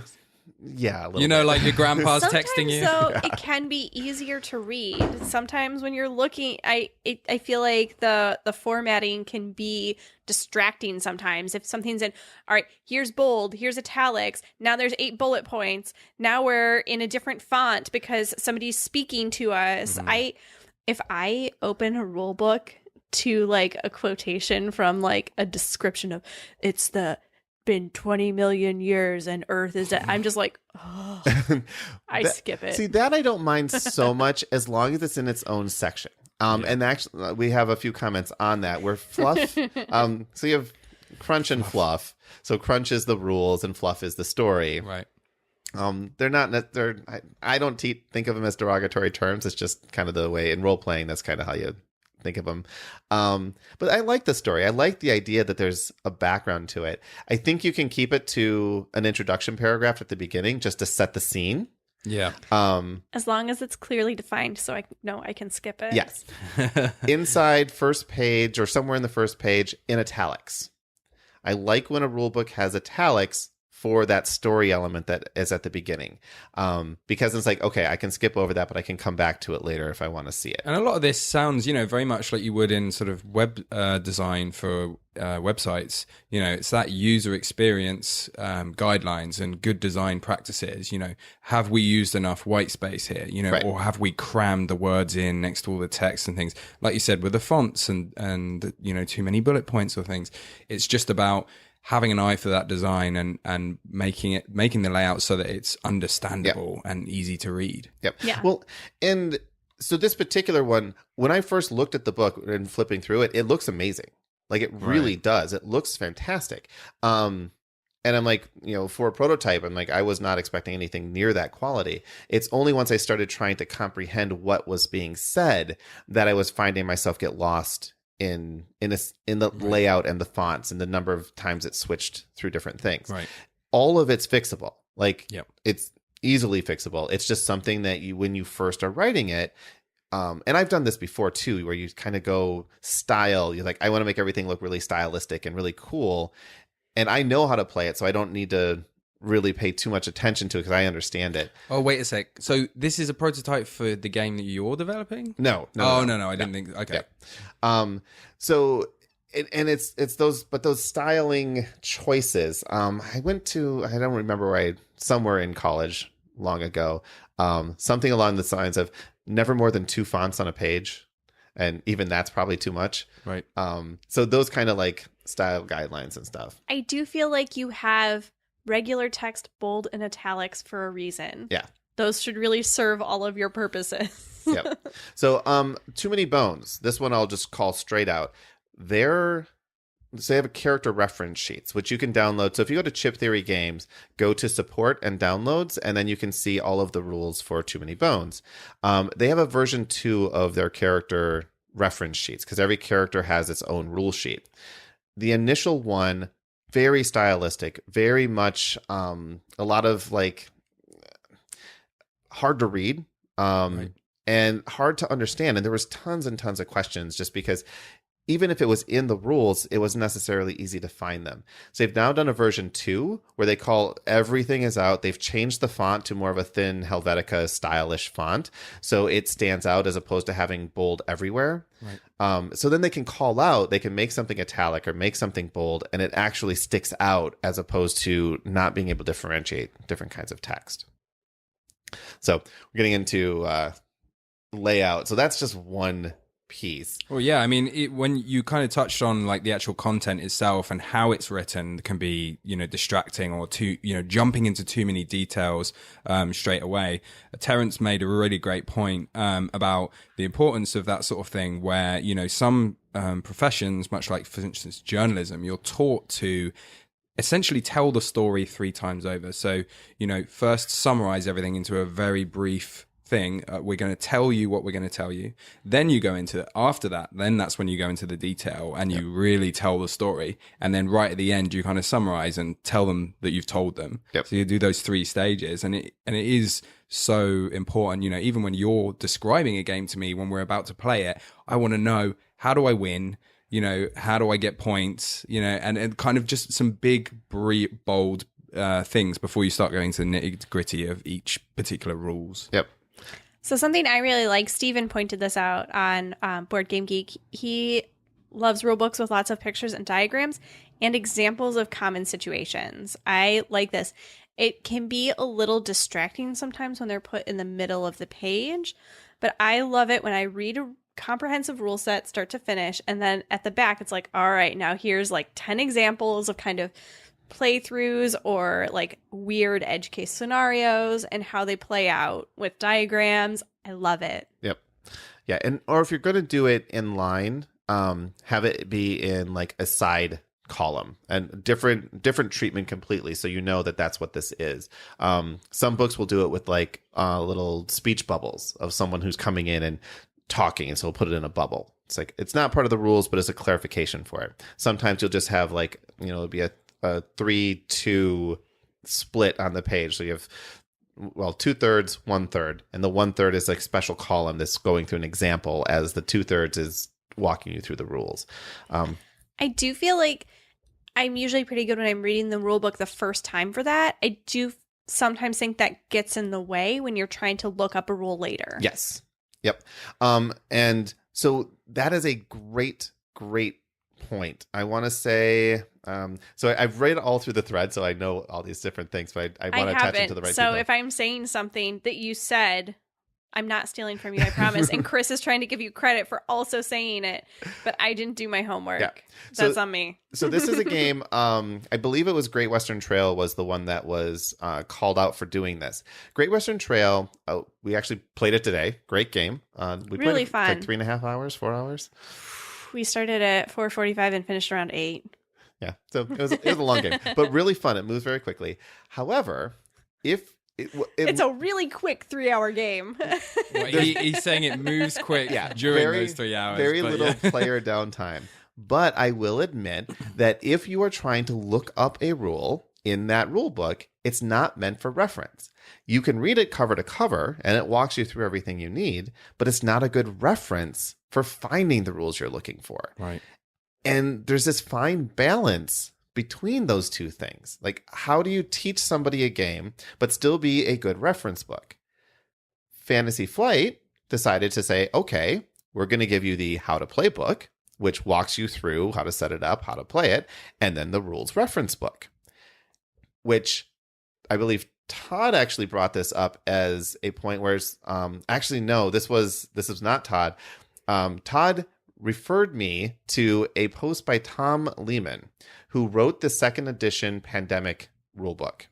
Yeah, a little You know, bit. like your grandpa's Sometimes, texting you. though, it can be easier to read. Sometimes when you're looking, I feel like the formatting can be distracting sometimes. If something's in, all right, here's bold, here's italics, now there's 8 bullet points, now we're in a different font because somebody's speaking to us. If I open a rule book to like a quotation from like a description of it's been 20 million years and Earth is dead, I'm just like, oh, I skip it. See, that I don't mind so much as long as it's in its own section. And actually, we have a few comments on that where fluff. So you have crunch and fluff. So crunch is the rules and fluff is the story. Right. They're not. I don't think of them as derogatory terms. It's just kind of the way in role playing. That's kind of how you think of them. But I like the story. I like the idea that there's a background to it. I think you can keep it to an introduction paragraph at the beginning just to set the scene. Yeah. As long as it's clearly defined, so I know I can skip it. Yes. Inside first page or somewhere in the first page in italics. I like when a rule book has italics for that story element that is at the beginning. Because it's like, okay, I can skip over that, but I can come back to it later if I want to see it. And a lot of this sounds, very much like you would in sort of web design for websites. It's that user experience guidelines and good design practices. Have we used enough white space here? Right. Or have we crammed the words in next to all the text and things? Like you said, with the fonts and too many bullet points or things. It's just about having an eye for that design and making the layout so that it's understandable and easy to read. Yep. Yeah. Well, and so this particular one, when I first looked at the book and flipping through it, it looks amazing. Like it really does. It looks fantastic. And I'm like, for a prototype, I'm like, I was not expecting anything near that quality. It's only once I started trying to comprehend what was being said that I was finding myself get lost in the layout and the fonts and the number of times it switched through different things. Right. All of it's fixable. Like it's easily fixable. It's just something that when you first are writing it, and I've done this before too, where you kind of go style. You're like, I want to make everything look really stylistic and really cool. And I know how to play it, so I don't need to really pay too much attention to it because I understand it. Oh, wait a sec. So this is a prototype for the game that you're developing? No. I didn't think. Okay. Yeah. So it's those styling choices. I don't remember where somewhere in college long ago, something along the lines of never more than 2 fonts on a page. And even that's probably too much. Right. So those kind of like style guidelines and stuff. I do feel like you have regular text, bold, and italics for a reason. Yeah. Those should really serve all of your purposes. Yep. So, Too Many Bones. This one I'll just call straight out. They have a character reference sheets, which you can download. So if you go to Chip Theory Games, go to support and downloads, and then you can see all of the rules for Too Many Bones. They have a version 2 of their character reference sheets because every character has its own rule sheet. The initial one, very stylistic, very much a lot of like hard to read and hard to understand. And there was tons and tons of questions just because even if it was in the rules, it wasn't necessarily easy to find them. So they've now done a version 2 where they call everything is out. They've changed the font to more of a thin Helvetica stylish font. So it stands out as opposed to having bold everywhere. Right. So then they can call out, they can make something italic or make something bold, and it actually sticks out as opposed to not being able to differentiate different kinds of text. So we're getting into layout. So that's just one piece. Well, yeah, I mean, when you kind of touched on like the actual content itself and how it's written can be, distracting or jumping into too many details straight away. Terrence made a really great point about the importance of that sort of thing where, some professions, much like, for instance, journalism, you're taught to essentially tell the story 3 times over. So, first summarize everything into a very brief thing. We're going to tell you what we're going to tell you. Then you go into after that. Then that's when you go into the detail and you really tell the story. And then right at the end, you kind of summarize and tell them that you've told them. Yep. So you do those 3 stages, and it is so important. Even when you're describing a game to me, when we're about to play it, I want to know, how do I win? How do I get points? And kind of just some big, bold, things before you start going to the nitty-gritty of each particular rules. Yep. So something I really like, Steven pointed this out on Board Game Geek. He loves rule books with lots of pictures and diagrams and examples of common situations. I like this. It can be a little distracting sometimes when they're put in the middle of the page, but I love it when I read a comprehensive rule set start to finish, and then at the back it's like, all right, now here's like 10 examples of kind of playthroughs or like weird edge case scenarios and how they play out with diagrams. I love it. Yep. Yeah, and or if you're going to do it in line, have it be in like a side column and different treatment completely, so you know that that's what this is. Some books will do it with like little speech bubbles of someone who's coming in and talking, and so we'll put it in a bubble. It's like it's not part of the rules, but it's a clarification for it. Sometimes you'll just have like, it'll be a 3-2 split on the page, so you have 2/3, 1/3, and the 1/3 is like special column that's going through an example as the 2/3 is walking you through the rules. I do feel like I'm usually pretty good when I'm reading the rule book the first time for that. I do sometimes think that gets in the way when you're trying to look up a rule later. Yes. Yep. And so that is a great point. I want to say, so I've read all through the thread, so I know all these different things, but I want to attach it to the right people. So if I'm saying something that you said, I'm not stealing from you, I promise. And Chris is trying to give you credit for also saying it, but I didn't do my homework. Yeah. That's on me. So this is a game, I believe it was Great Western Trail was the one that was called out for doing this. Great Western Trail, we actually played it today. Great game. We really played fun. Like 3.5 hours, 4 hours. We started at 4:45 and finished around 8. Yeah, so it was a long game, but really fun. It moves very quickly. However, if it's a really quick 3-hour game. Well, he's saying it moves quick during those 3 hours. Very little player downtime. But I will admit that if you are trying to look up a rule in that rule book, it's not meant for reference. You can read it cover to cover, and it walks you through everything you need, but it's not a good reference for finding the rules you're looking for. Right. And there's this fine balance between those two things. Like, how do you teach somebody a game but still be a good reference book? Fantasy Flight decided to say, okay, we're going to give you the how to play book, which walks you through how to set it up, how to play it, and then the rules reference book, which I believe Todd actually brought this up as a point where, actually, no, this was not Todd. Todd referred me to a post by Thom Lehman, who wrote the second edition Pandemic rulebook.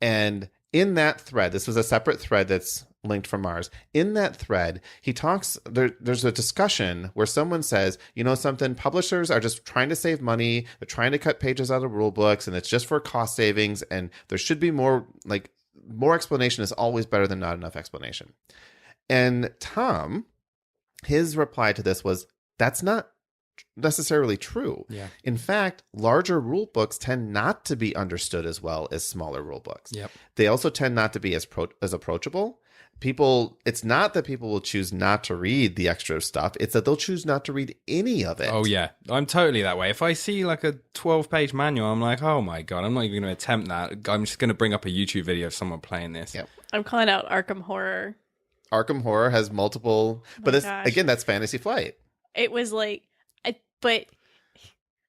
And in that thread, this was a separate thread that's linked from ours. In that thread, he talks, there's a discussion where someone says, something, publishers are just trying to save money. They're trying to cut pages out of rule books, and it's just for cost savings. And there should be more explanation is always better than not enough explanation. And Thom, his reply to this was, that's not necessarily true. Yeah. In fact, larger rule books tend not to be understood as well as smaller rule books. Yep. They also tend not to be as approachable. It's not that people will choose not to read the extra stuff. It's that they'll choose not to read any of it. Oh, yeah. I'm totally that way. If I see like a 12-page manual, I'm like, oh my God, I'm not even going to attempt that. I'm just going to bring up a YouTube video of someone playing this. Yep. I'm calling out Arkham Horror. But again, that's Fantasy Flight. It was like, but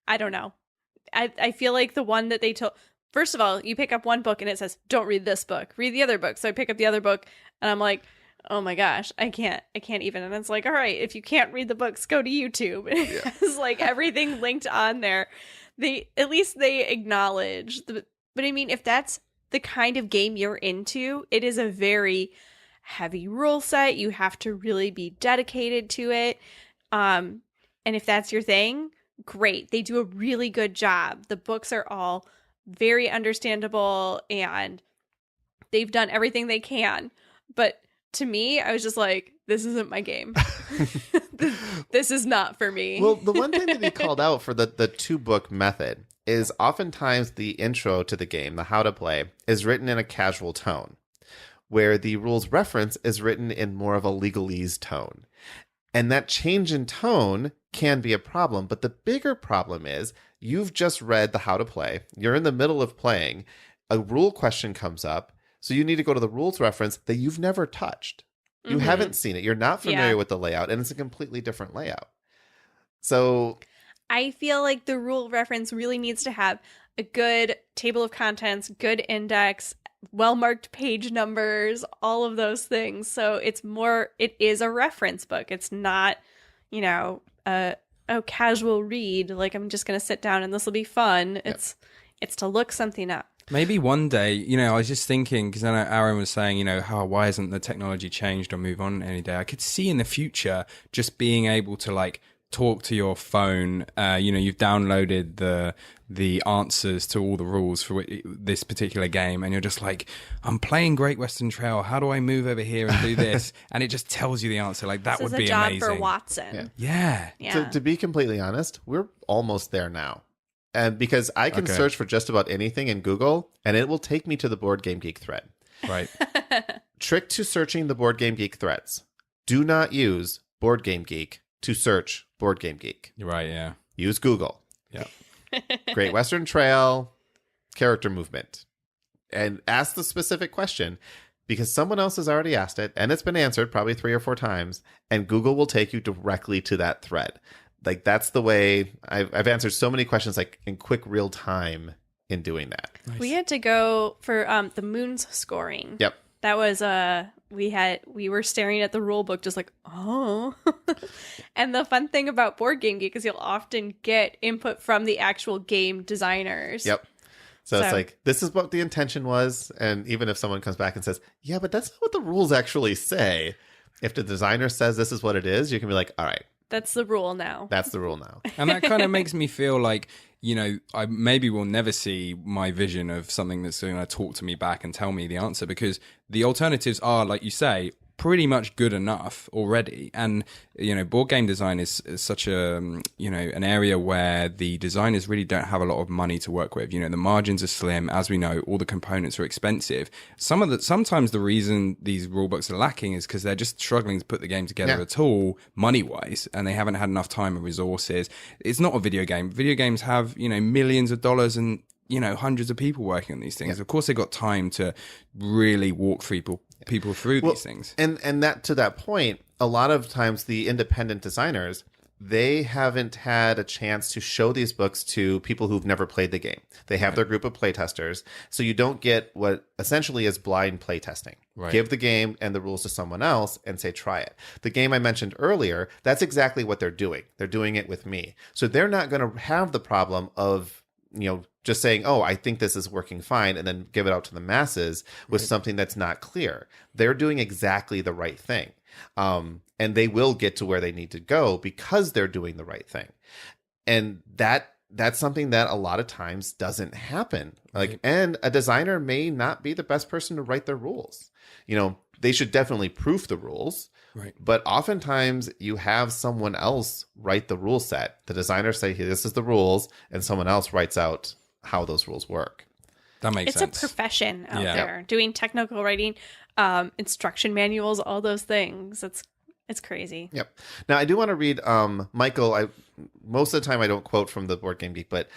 I don't know. I feel like the one that they told, first of all, you pick up one book and it says, don't read this book, read the other book. So I pick up the other book and I'm like, oh my gosh, I can't even. And it's like, all right, if you can't read the books, go to YouTube. Yeah. It's like everything linked on there. At least they acknowledge but I mean, if that's the kind of game you're into, it is a very heavy rule set. You have to really be dedicated to it. And if that's your thing, great. They do a really good job. The books are all very understandable and they've done everything they can. But to me, I was just like, this isn't my game. This is not for me. Well, the one thing that he called out for the 2-book method is oftentimes the intro to the game, the how to play, is written in a casual tone, where the rules reference is written in more of a legalese tone. And that change in tone can be a problem. But the bigger problem is you've just read the how to play. You're in the middle of playing. a rule question comes up. So you need to go to the rules reference that you've never touched. You haven't seen it. You're not familiar with the layout, and it's a completely different layout. So I feel like the rule reference really needs to have a good table of contents, good index, well-marked page numbers, all of those things. So it is a reference book. It's not, a casual read. Like, I'm just going to sit down and this will be fun. It's to look something up. Maybe one day, I was just thinking, because I know Aaron was saying, why hasn't the technology changed or move on any day? I could see in the future just being able to like talk to your phone. You've downloaded the answers to all the rules for this particular game, and you're just like, I'm playing Great Western Trail. How do I move over here and do this? And it just tells you the answer. Like, that would be amazing. This is a job for Watson. Yeah. So to be completely honest, we're almost there now. And because I can search for just about anything in Google, and it will take me to the Board Game Geek thread. Right. Trick to searching the Board Game Geek threads. Do not use Board Game Geek to search Board Game Geek. You're right, yeah. Use Google. Yeah. Great Western Trail, character movement. And ask the specific question, because someone else has already asked it, and it's been answered probably 3 or 4 times, and Google will take you directly to that thread. Like, that's the way I've answered so many questions, like, in quick real time in doing that. Nice. We had to go for the moons scoring. Yep. That was we were staring at the rule book just like, oh. And the fun thing about Board Game Geek is you'll often get input from the actual game designers. Yep. So it's like, this is what the intention was. And even if someone comes back and says, yeah, but that's not what the rules actually say. If the designer says this is what it is, you can be like, all right. That's the rule now. That's the rule now. And that kind of makes me feel like, I maybe will never see my vision of something that's going to talk to me back and tell me the answer, because the alternatives are, like you say, pretty much good enough already. And, board game design is such a, an area where the designers really don't have a lot of money to work with. The margins are slim. As we know, all the components are expensive. Sometimes the reason these rule books are lacking is because they're just struggling to put the game together at all, money-wise, and they haven't had enough time and resources. It's not a video game. Video games have, millions of dollars and, hundreds of people working on these things. Of course, they got time to really walk people through these things. And that, to that point, a lot of times the independent designers, they haven't had a chance to show these books to people who've never played the game. They have their group of playtesters, so you don't get what essentially is blind playtesting. Right. Give the game and the rules to someone else and say, try it. The game I mentioned earlier, that's exactly what they're doing. They're doing it with me. So they're not going to have the problem of, just saying, oh, I think this is working fine, and then give it out to the masses with something that's not clear. They're doing exactly the right thing. And they will get to where they need to go because they're doing the right thing. And that's something that a lot of times doesn't happen. And a designer may not be the best person to write their rules. They should definitely proof the rules. Right. But oftentimes you have someone else write the rule set. The designers say, hey, this is the rules, and someone else writes out how those rules work. That makes sense. It's a profession out there doing technical writing, instruction manuals, all those things. It's crazy. Yep. Now I do want to read Micheal. Most of the time I don't quote from the Board Game Geek, but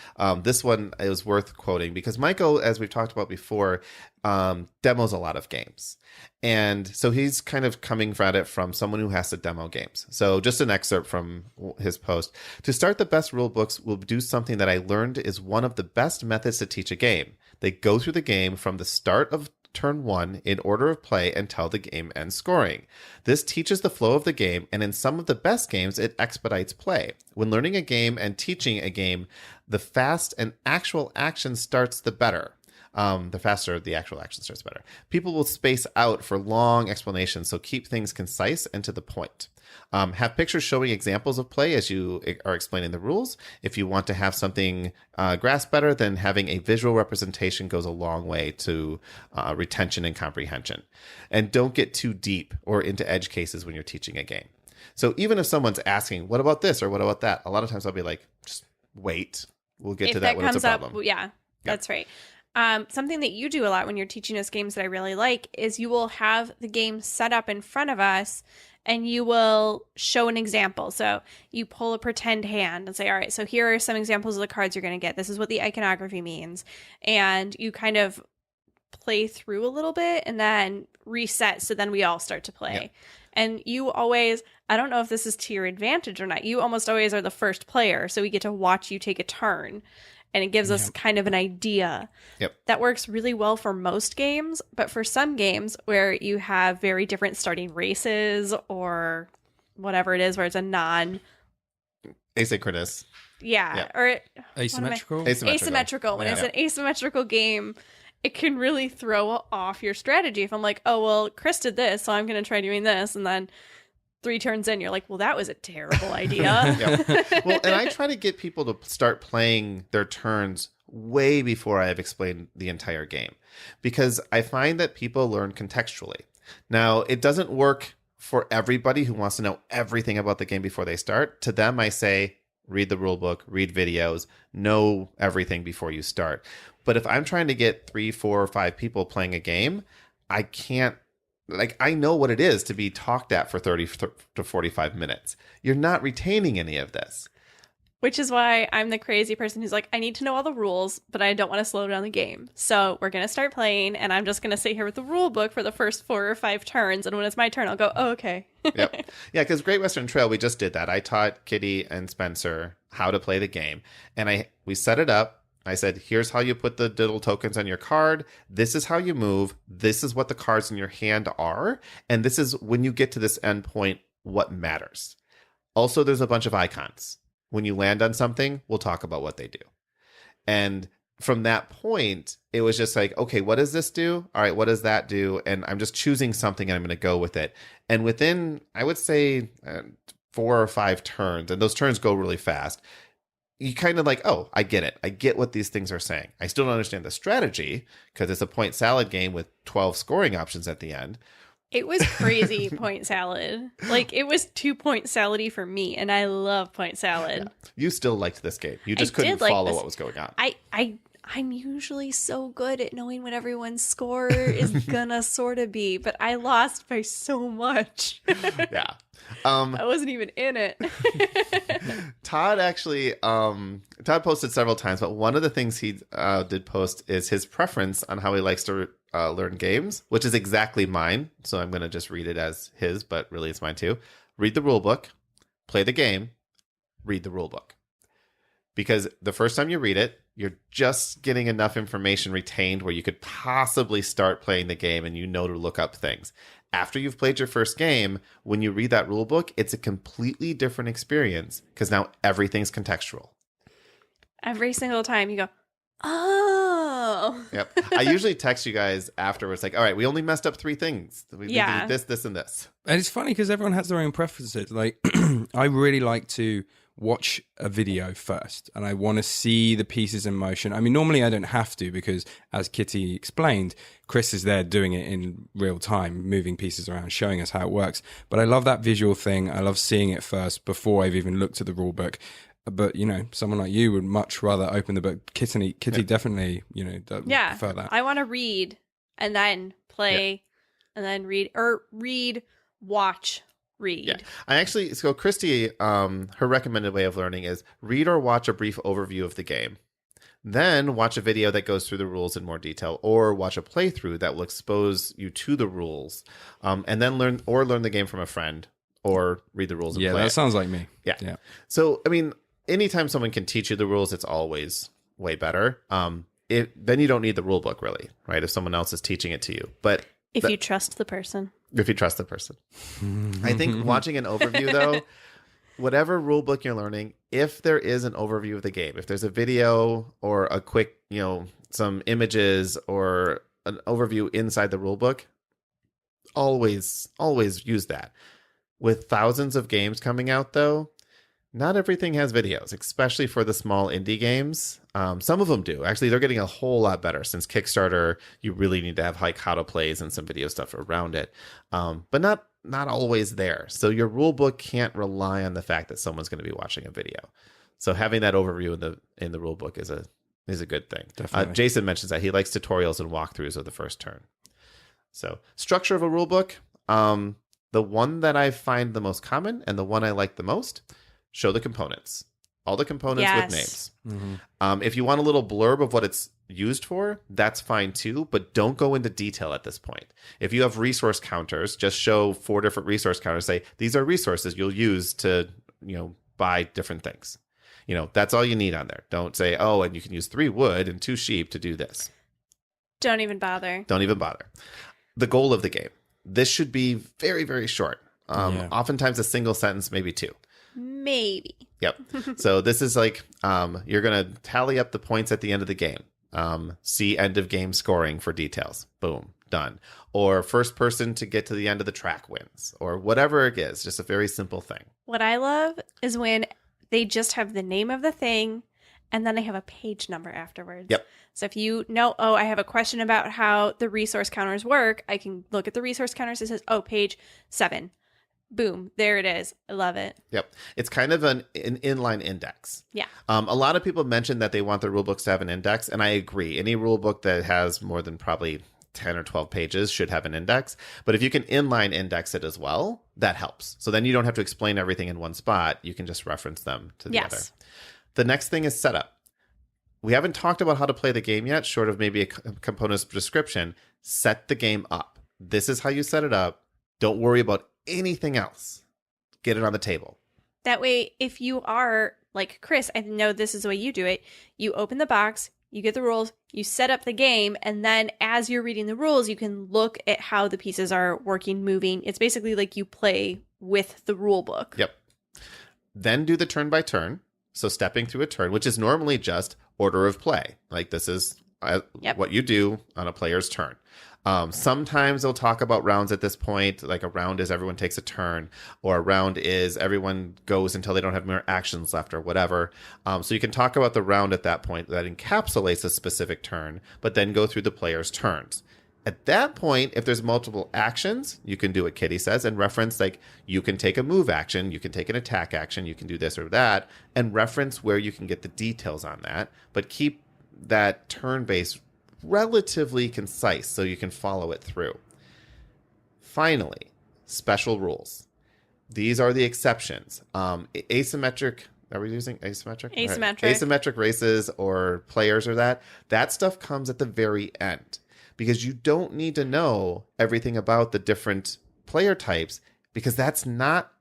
this one is worth quoting because Micheal, as we've talked about before, demos a lot of games. And so he's kind of coming at it from someone who has to demo games. So just an excerpt from his post. To start the best rule books will do something that I learned is one of the best methods to teach a game. They go through the game from the start of turn 1 in order of play until the game ends scoring. This teaches the flow of the game, and in some of the best games, it expedites play. When learning a game and teaching a game, the fast and actual action starts, the better. The faster the actual action starts, better. People will space out for long explanations, so keep things concise and to the point. Have pictures showing examples of play as you are explaining the rules. If you want to have something grasp better, then having a visual representation goes a long way to retention and comprehension. And don't get too deep or into edge cases when you're teaching a game. So even if someone's asking, what about this or what about that? A lot of times I'll be like, just wait. We'll get to that when it's a problem. Yeah, that's right. Something that you do a lot when you're teaching us games that I really like is you will have the game set up in front of us and you will show an example. So you pull a pretend hand and say, all right, so here are some examples of the cards you're going to get. This is what the iconography means. And you kind of play through a little bit and then reset, so then we all start to play. Yeah. And you always, I don't know if this is to your advantage or not, you almost always are the first player, so we get to watch you take a turn. And it gives us kind of an idea. Yep. That works really well for most games, but for some games where you have very different starting races or whatever it is, where it's a non... Asynchronous. Yeah. Or Asymmetrical? Asymmetrical. When it's an asymmetrical game, it can really throw off your strategy. If I'm like, oh, well, Chris did this, so I'm going to try doing this, and then 3 turns in, you're like, well, that was a terrible idea. Well, and I try to get people to start playing their turns way before I have explained the entire game, because I find that people learn contextually. Now, it doesn't work for everybody who wants to know everything about the game before they start. To them, I say, read the rule book, read videos, know everything before you start. But if I'm trying to get 3, 4, or 5 people playing a game, I can't. Like, I know what it is to be talked at for 30 to 45 minutes. You're not retaining any of this. Which is why I'm the crazy person who's like, I need to know all the rules, but I don't want to slow down the game. So we're going to start playing, and I'm just going to sit here with the rule book for the first 4 or 5 turns. And when it's my turn, I'll go, oh, okay. Yep. Yeah, because Great Western Trail, we just did that. I taught Kitty and Spencer how to play the game. And we set it up. I said, here's how you put the diddle tokens on your card. This is how you move. This is what the cards in your hand are. And this is when you get to this end point, what matters. Also, there's a bunch of icons. When you land on something, we'll talk about what they do. And from that point, it was just like, okay, what does this do? All right, what does that do? And I'm just choosing something and I'm going to go with it. And within, I would say, 4 or 5 turns, and those turns go really fast, you kind of like, oh, I get it. I get what these things are saying. I still don't understand the strategy because it's a point salad game with 12 scoring options at the end. It was crazy point salad. Like, it was 2-point salad-y for me, and I love point salad. Yeah. You still liked this game. You just couldn't follow what was going on. I'm usually so good at knowing what everyone's score is gonna sort of be, but I lost by so much. Yeah. I wasn't even in it. Todd actually, Todd posted several times, but one of the things he did post is his preference on how he likes to learn games, which is exactly mine. So I'm going to just read it as his, but really it's mine too. Read the rule book, play the game, read the rule book. Because the first time you read it, you're just getting enough information retained where you could possibly start playing the game and you know to look up things. After you've played your first game, when you read that rule book, it's a completely different experience because now everything's contextual. Every single time you go, oh. Yep. I usually text you guys afterwards like, all right, we only messed up 3 things. We need to do this, this, and this. And it's funny because everyone has their own preferences. Like, I really like to watch a video first and I want to see the pieces in motion. I mean, normally I don't have to because, as Kitty explained, Chris is there doing it in real time, moving pieces around, showing us how it works. But I love that visual thing. I love seeing it first before I've even looked at the rule book. But, you know, someone like you would much rather open the book. Kitty definitely, you know, prefer that. I want to read and then play and then read, or read, watch, read. Yeah. I actually, so Christy, her recommended way of learning is read or watch a brief overview of the game. Then watch a video that goes through the rules in more detail, or watch a playthrough that will expose you to the rules. And then learn the game from a friend, or read the rules and play that it. Sounds like me. Yeah. So, I mean, anytime someone can teach you the rules, it's always way better. Then you don't need the rule book, really, right? If someone else is teaching it to you. But if you trust the person. If you trust the person. I think watching an overview, though, whatever rule book you're learning, if there is an overview of the game, if there's a video or a quick, some images or an overview inside the rule book, always use that. With thousands of games coming out, though, not everything has videos, especially for the small indie games. Some of them do. Actually, they're getting a whole lot better since Kickstarter. You really need to have like how to plays and some video stuff around it, but not always there. So your rule book can't rely on the fact that someone's going to be watching a video. So having that overview in the rule book is a good thing. Definitely. Jason mentions that he likes tutorials and walkthroughs of the first turn. So structure of a rule book. The one that I find the most common and the one I like the most. Show the components. All the components with names. Mm-hmm. If you want a little blurb of what it's used for, that's fine too, but don't go into detail at this point. If you have resource counters, just show 4 different resource counters. Say, these are resources you'll use to, buy different things. That's all you need on there. Don't say, oh, and you can use 3 wood and 2 sheep to do this. Don't even bother. Don't even bother. The goal of the game. This should be very, very short. Oftentimes a single sentence, maybe 2. Maybe. Yep. So this is like, you're going to tally up the points at the end of the game. See end of game scoring for details. Boom. Done. Or first person to get to the end of the track wins. Or whatever it is. Just a very simple thing. What I love is when they just have the name of the thing and then they have a page number afterwards. Yep. So if you know, I have a question about how the resource counters work, I can look at the resource counters. It says, page 7. Boom, there it is. I love it. Yep. It's kind of an inline index. Yeah. A lot of people mention that they want their rule books to have an index, and I agree. Any rule book that has more than probably 10 or 12 pages should have an index. But if you can inline index it as well, that helps. So then you don't have to explain everything in one spot. You can just reference them to the other. The next thing is setup. We haven't talked about how to play the game yet, short of maybe a component's description. Set the game up. This is how you set it up. Don't worry about anything else. Get it on the table. That way, if you are like Chris, I know this is the way you do it. You open the box, you get the rules, you set up the game, and then as you're reading the rules, you can look at how the pieces are working, moving. It's basically like you play with the rule book. Yep. Then do the turn by turn. So stepping through a turn, which is normally just order of play. Like this is what you do on a player's turn. Sometimes they'll talk about rounds at this point, like a round is everyone takes a turn, or a round is everyone goes until they don't have more actions left or whatever. So you can talk about the round at that point that encapsulates a specific turn, but then go through the player's turns. At that point, if there's multiple actions, you can do what Kitty says and reference, like, you can take a move action, you can take an attack action, you can do this or that, and reference where you can get the details on that, but keep that turn base relatively concise so you can follow it through. Finally, special rules. These are the exceptions. Asymmetric, are we using asymmetric? Asymmetric. Right. Asymmetric races or players or that stuff comes at the very end because you don't need to know everything about the different player types because that's not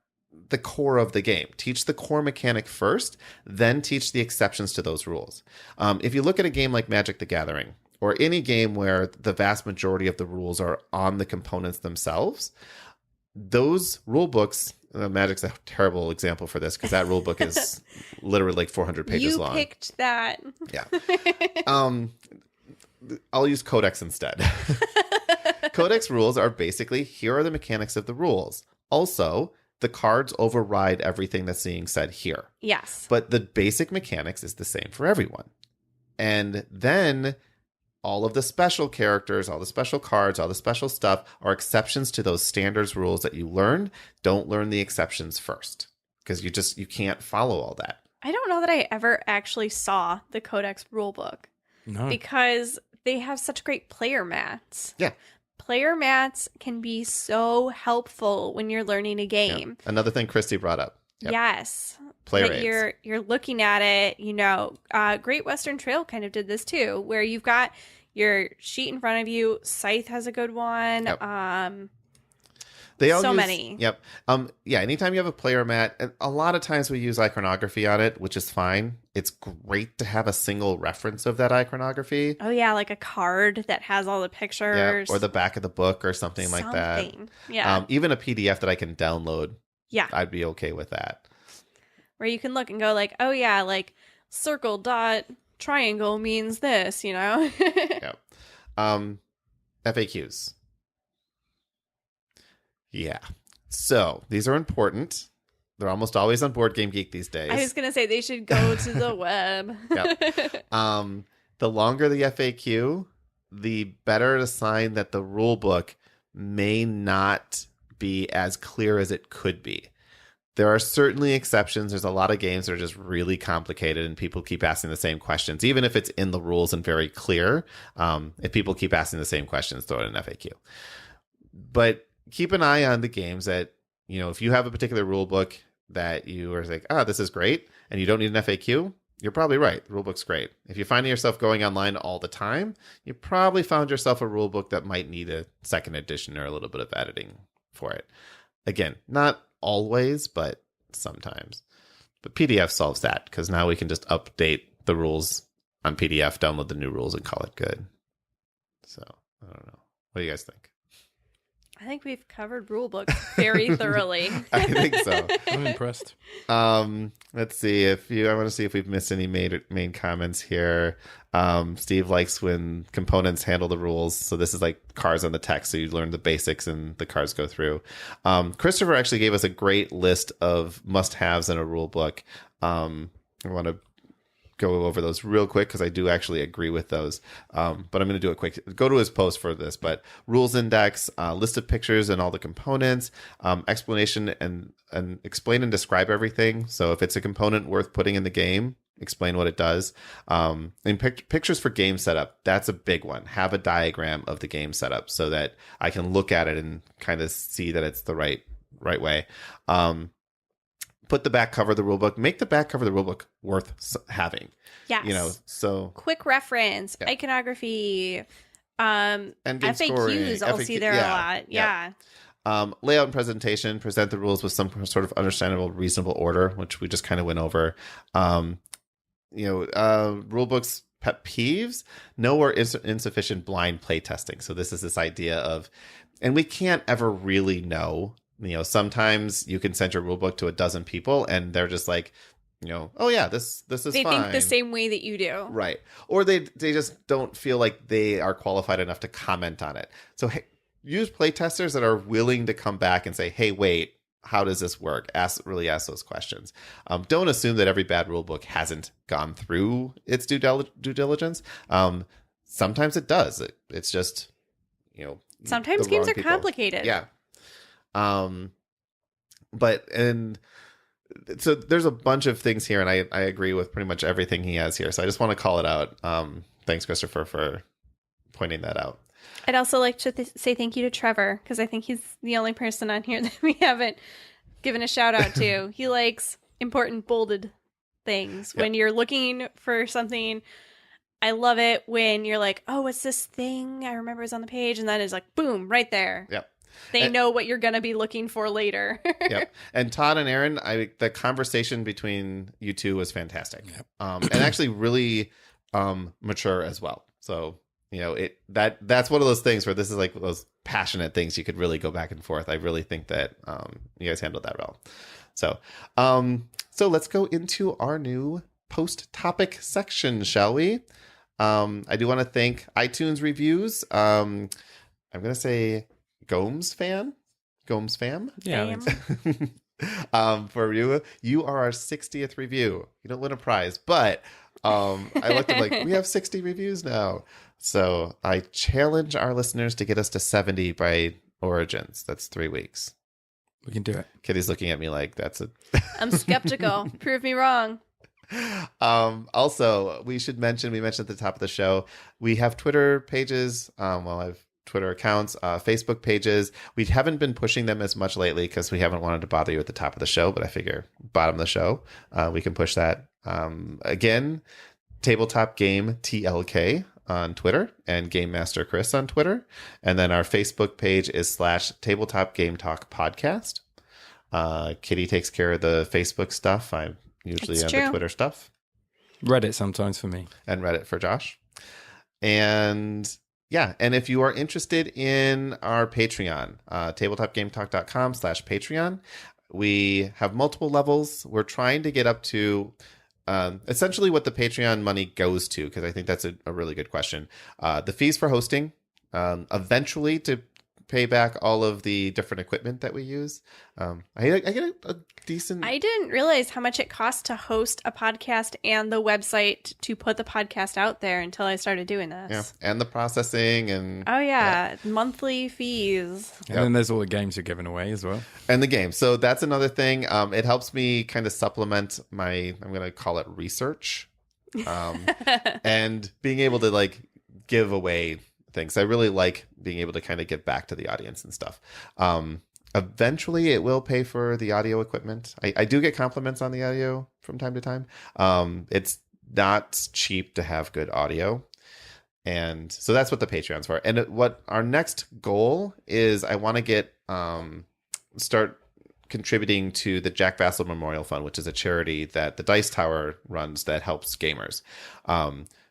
the core of the game. Teach the core mechanic first, then teach the exceptions to those rules. If you look at a game like Magic the Gathering, or any game where the vast majority of the rules are on the components themselves, those rule books, Magic's a terrible example for this because that rule book is literally like 400 pages long. You picked that. Yeah. I'll use Codex instead. Codex rules are basically, here are the mechanics of the rules. Also, the cards override everything that's being said here. Yes. But the basic mechanics is the same for everyone. And then all of the special characters, all the special cards, all the special stuff are exceptions to those standards rules that you learned. Don't learn the exceptions first because you can't follow all that. I don't know that I ever actually saw the Codex rulebook. No. Because they have such great player mats. Yeah. Player mats can be so helpful when you're learning a game. Yeah. Another thing Christy brought up. Yep. Yes. Player that aids. you're looking at it, Great Western Trail kind of did this too, where you've got your sheet in front of you. Scythe has a good one. Yep. Many. Yep. Anytime you have a player mat, and a lot of times we use iconography on it, which is fine. It's great to have a single reference of that iconography. Oh yeah, like a card that has all the pictures. Yeah, or the back of the book or something like that. Yeah. Even a PDF that I can download. Yeah. I'd be okay with that. Where you can look and go like, oh yeah, like circle dot triangle means this, Yep. FAQs. Yeah. So these are important. They're almost always on Board Game Geek these days. I was going to say they should go to the web. Yep. The longer the FAQ, the better a sign that the rule book may not be as clear as it could be. There are certainly exceptions. There's a lot of games that are just really complicated and people keep asking the same questions. Even if it's in the rules and very clear, if people keep asking the same questions, throw it in FAQ. But keep an eye on the games that, if you have a particular rule book that you are like, this is great, and you don't need an FAQ, you're probably right. The rulebook's great. If you're finding yourself going online all the time, you probably found yourself a rulebook that might need a second edition or a little bit of editing for it. Again, not always, but sometimes. But PDF solves that, because now we can just update the rules on PDF, download the new rules, and call it good. So, I don't know. What do you guys think? I think we've covered rulebooks very thoroughly. I think so. I'm impressed. Let's see I want to see if we've missed any main comments here. Steve likes when components handle the rules. So this is like cards on the text. So you learn the basics and the cards go through. Christopher actually gave us a great list of must-haves in a rule book. I want to go over those real quick because I do actually agree with those. But I'm going to do it quick. Go to his post for this. But rules index, list of pictures and all the components, explanation and explain and describe everything. So if it's a component worth putting in the game, explain what it does. And pictures for game setup. That's a big one. Have a diagram of the game setup so that I can look at it and kind of see that it's the right way. Put the back cover of the rulebook. Make the back cover of the rulebook worth having. Yes. So quick reference, iconography, and game FAQs. scoring, I'll see there a lot. Yeah. Layout and presentation. Present the rules with some sort of understandable, reasonable order, which we just kind of went over. Rulebooks pet peeves. No or insufficient blind play testing. So this is this idea of, and we can't ever really know. Sometimes you can send your rulebook to a dozen people and they're just like, oh yeah, this is fine. They think the same way that you do. Right. Or they just don't feel like they are qualified enough to comment on it. So use playtesters that are willing to come back and say, hey, wait, how does this work? Really ask those questions. Don't assume that every bad rulebook hasn't gone through its due diligence. Sometimes it does. It's just, sometimes games are complicated. Yeah. So there's a bunch of things here, and I agree with pretty much everything he has here. So I just want to call it out. Thanks, Christopher, for pointing that out. I'd also like to say thank you to Trevor, because I think he's the only person on here that we haven't given a shout out to. He likes important bolded things. When you're looking for something, I love it when you're like, oh, what's this thing? I remember it's on the page, and then it's like, boom, right there. Yep. They know what you're going to be looking for later. Yep. And Todd and Aaron, the conversation between you two was fantastic. Yep. And actually really mature as well. So, that's one of those things where this is like those passionate things you could really go back and forth. I really think that you guys handled that well. So let's go into our new post-topic section, shall we? I do want to thank iTunes reviews. I'm going to say Gomes fam. Yeah. For you are our 60th review. You don't win a prize, but I looked at we have 60 reviews now. So I challenge our listeners to get us to 70 by Origins. That's 3 weeks. We can do it. Kitty's looking at me like that's a I'm skeptical. Prove me wrong. Also, we mentioned at the top of the show, we have Twitter pages. I have Twitter accounts, Facebook pages. We haven't been pushing them as much lately because we haven't wanted to bother you at the top of the show, but I figure bottom of the show, we can push that. Again, Tabletop Game TLK on Twitter and Game Master Chris on Twitter. And then our Facebook page is /Tabletop Game Talk Podcast. Kitty takes care of the Facebook stuff. I'm usually on the Twitter stuff. Reddit sometimes for me. And Reddit for Josh. And yeah, and if you are interested in our Patreon, tabletopgametalk.com/Patreon, we have multiple levels. We're trying to get up to essentially what the Patreon money goes to, because I think that's a really good question. The fees for hosting, eventually to pay back all of the different equipment that we use. I get a decent... I didn't realize how much it costs to host a podcast and the website to put the podcast out there until I started doing this. Yeah, and the processing and... Oh, yeah. Monthly fees. And then there's all the games you're giving away as well. And the games. So that's another thing. It helps me kind of supplement my, I'm going to call it research. And being able to give away things. I really like being able to kind of get back to the audience and stuff. Eventually, it will pay for the audio equipment. I do get compliments on the audio from time to time. It's not cheap to have good audio. And so that's what the Patreon's for. And what our next goal is, I want to get start contributing to the Jack Vassal Memorial Fund, which is a charity that the Dice Tower runs that helps gamers.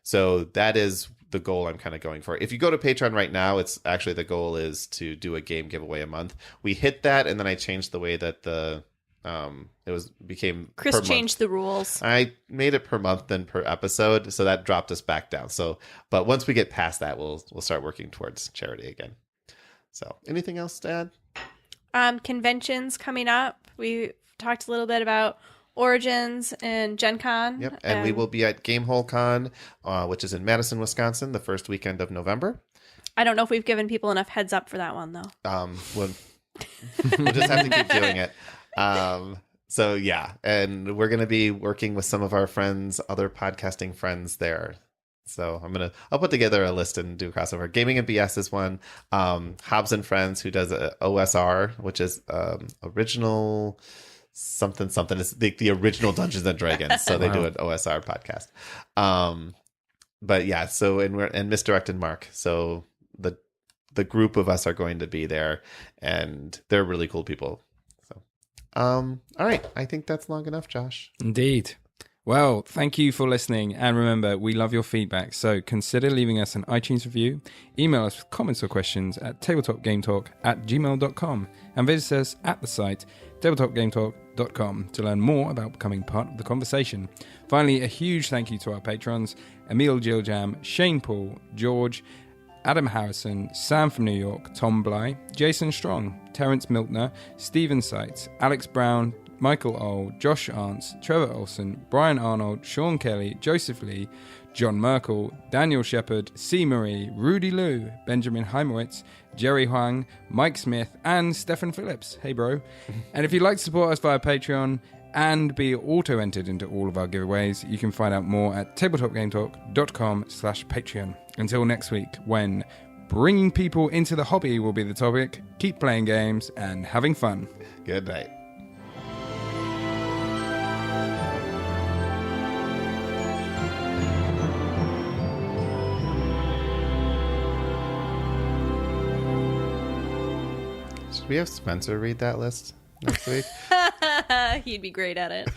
So that is the goal I'm kind of going for. If you go to Patreon right now, it's actually the goal is to do a game giveaway a month. We hit that, and then I changed the way that became Chris changed the rules. I made it per month than per episode, so that dropped us back down. So, but once we get past that, we'll start working towards charity again. So, anything else to add? Conventions coming up. We talked a little bit about Origins and GenCon. Yep, and we will be at Gamehole Con, which is in Madison, Wisconsin, the first weekend of November. I don't know if we've given people enough heads up for that one, though. We'll just have to keep doing it. So yeah, and we're going to be working with some of our friends, other podcasting friends there. So I'll put together a list and do a crossover. Gaming and BS is one. Hobbs and Friends, who does a OSR, which is original something. It's the original Dungeons and Dragons. So they do an OSR podcast. But yeah, so and Misdirected Mark. So the group of us are going to be there, and they're really cool people. So all right, I think that's long enough, Josh. Indeed. Well, thank you for listening. And remember, we love your feedback. So consider leaving us an iTunes review. Email us with comments or questions at tabletopgametalk@gmail.com. And visit us at the site tabletopgametalk.com to learn more about becoming part of the conversation. Finally, a huge thank you to our patrons, Micheal Giljam, Shane Paul, George, Adam Harrison, Sam from New York, Tom Bly, Jason Strong, Terrence Miltner, Stephen Seitz, Alex Brown, Michael Ohl, Josh Arntz, Trevor Olson, Brian Arnold, Sean Kelly, Joseph Lee, John Merkel, Daniel Shepard, C. Marie, Rudy Liu, Benjamin Heimowitz, Jerry Huang, Mike Smith, and Stefan Phillips. Hey, bro. And if you'd like to support us via Patreon and be auto-entered into all of our giveaways, you can find out more at tabletopgametalk.com/Patreon. Until next week, when bringing people into the hobby will be the topic, keep playing games and having fun. Good night. Should we have Spencer read that list next week? He'd be great at it.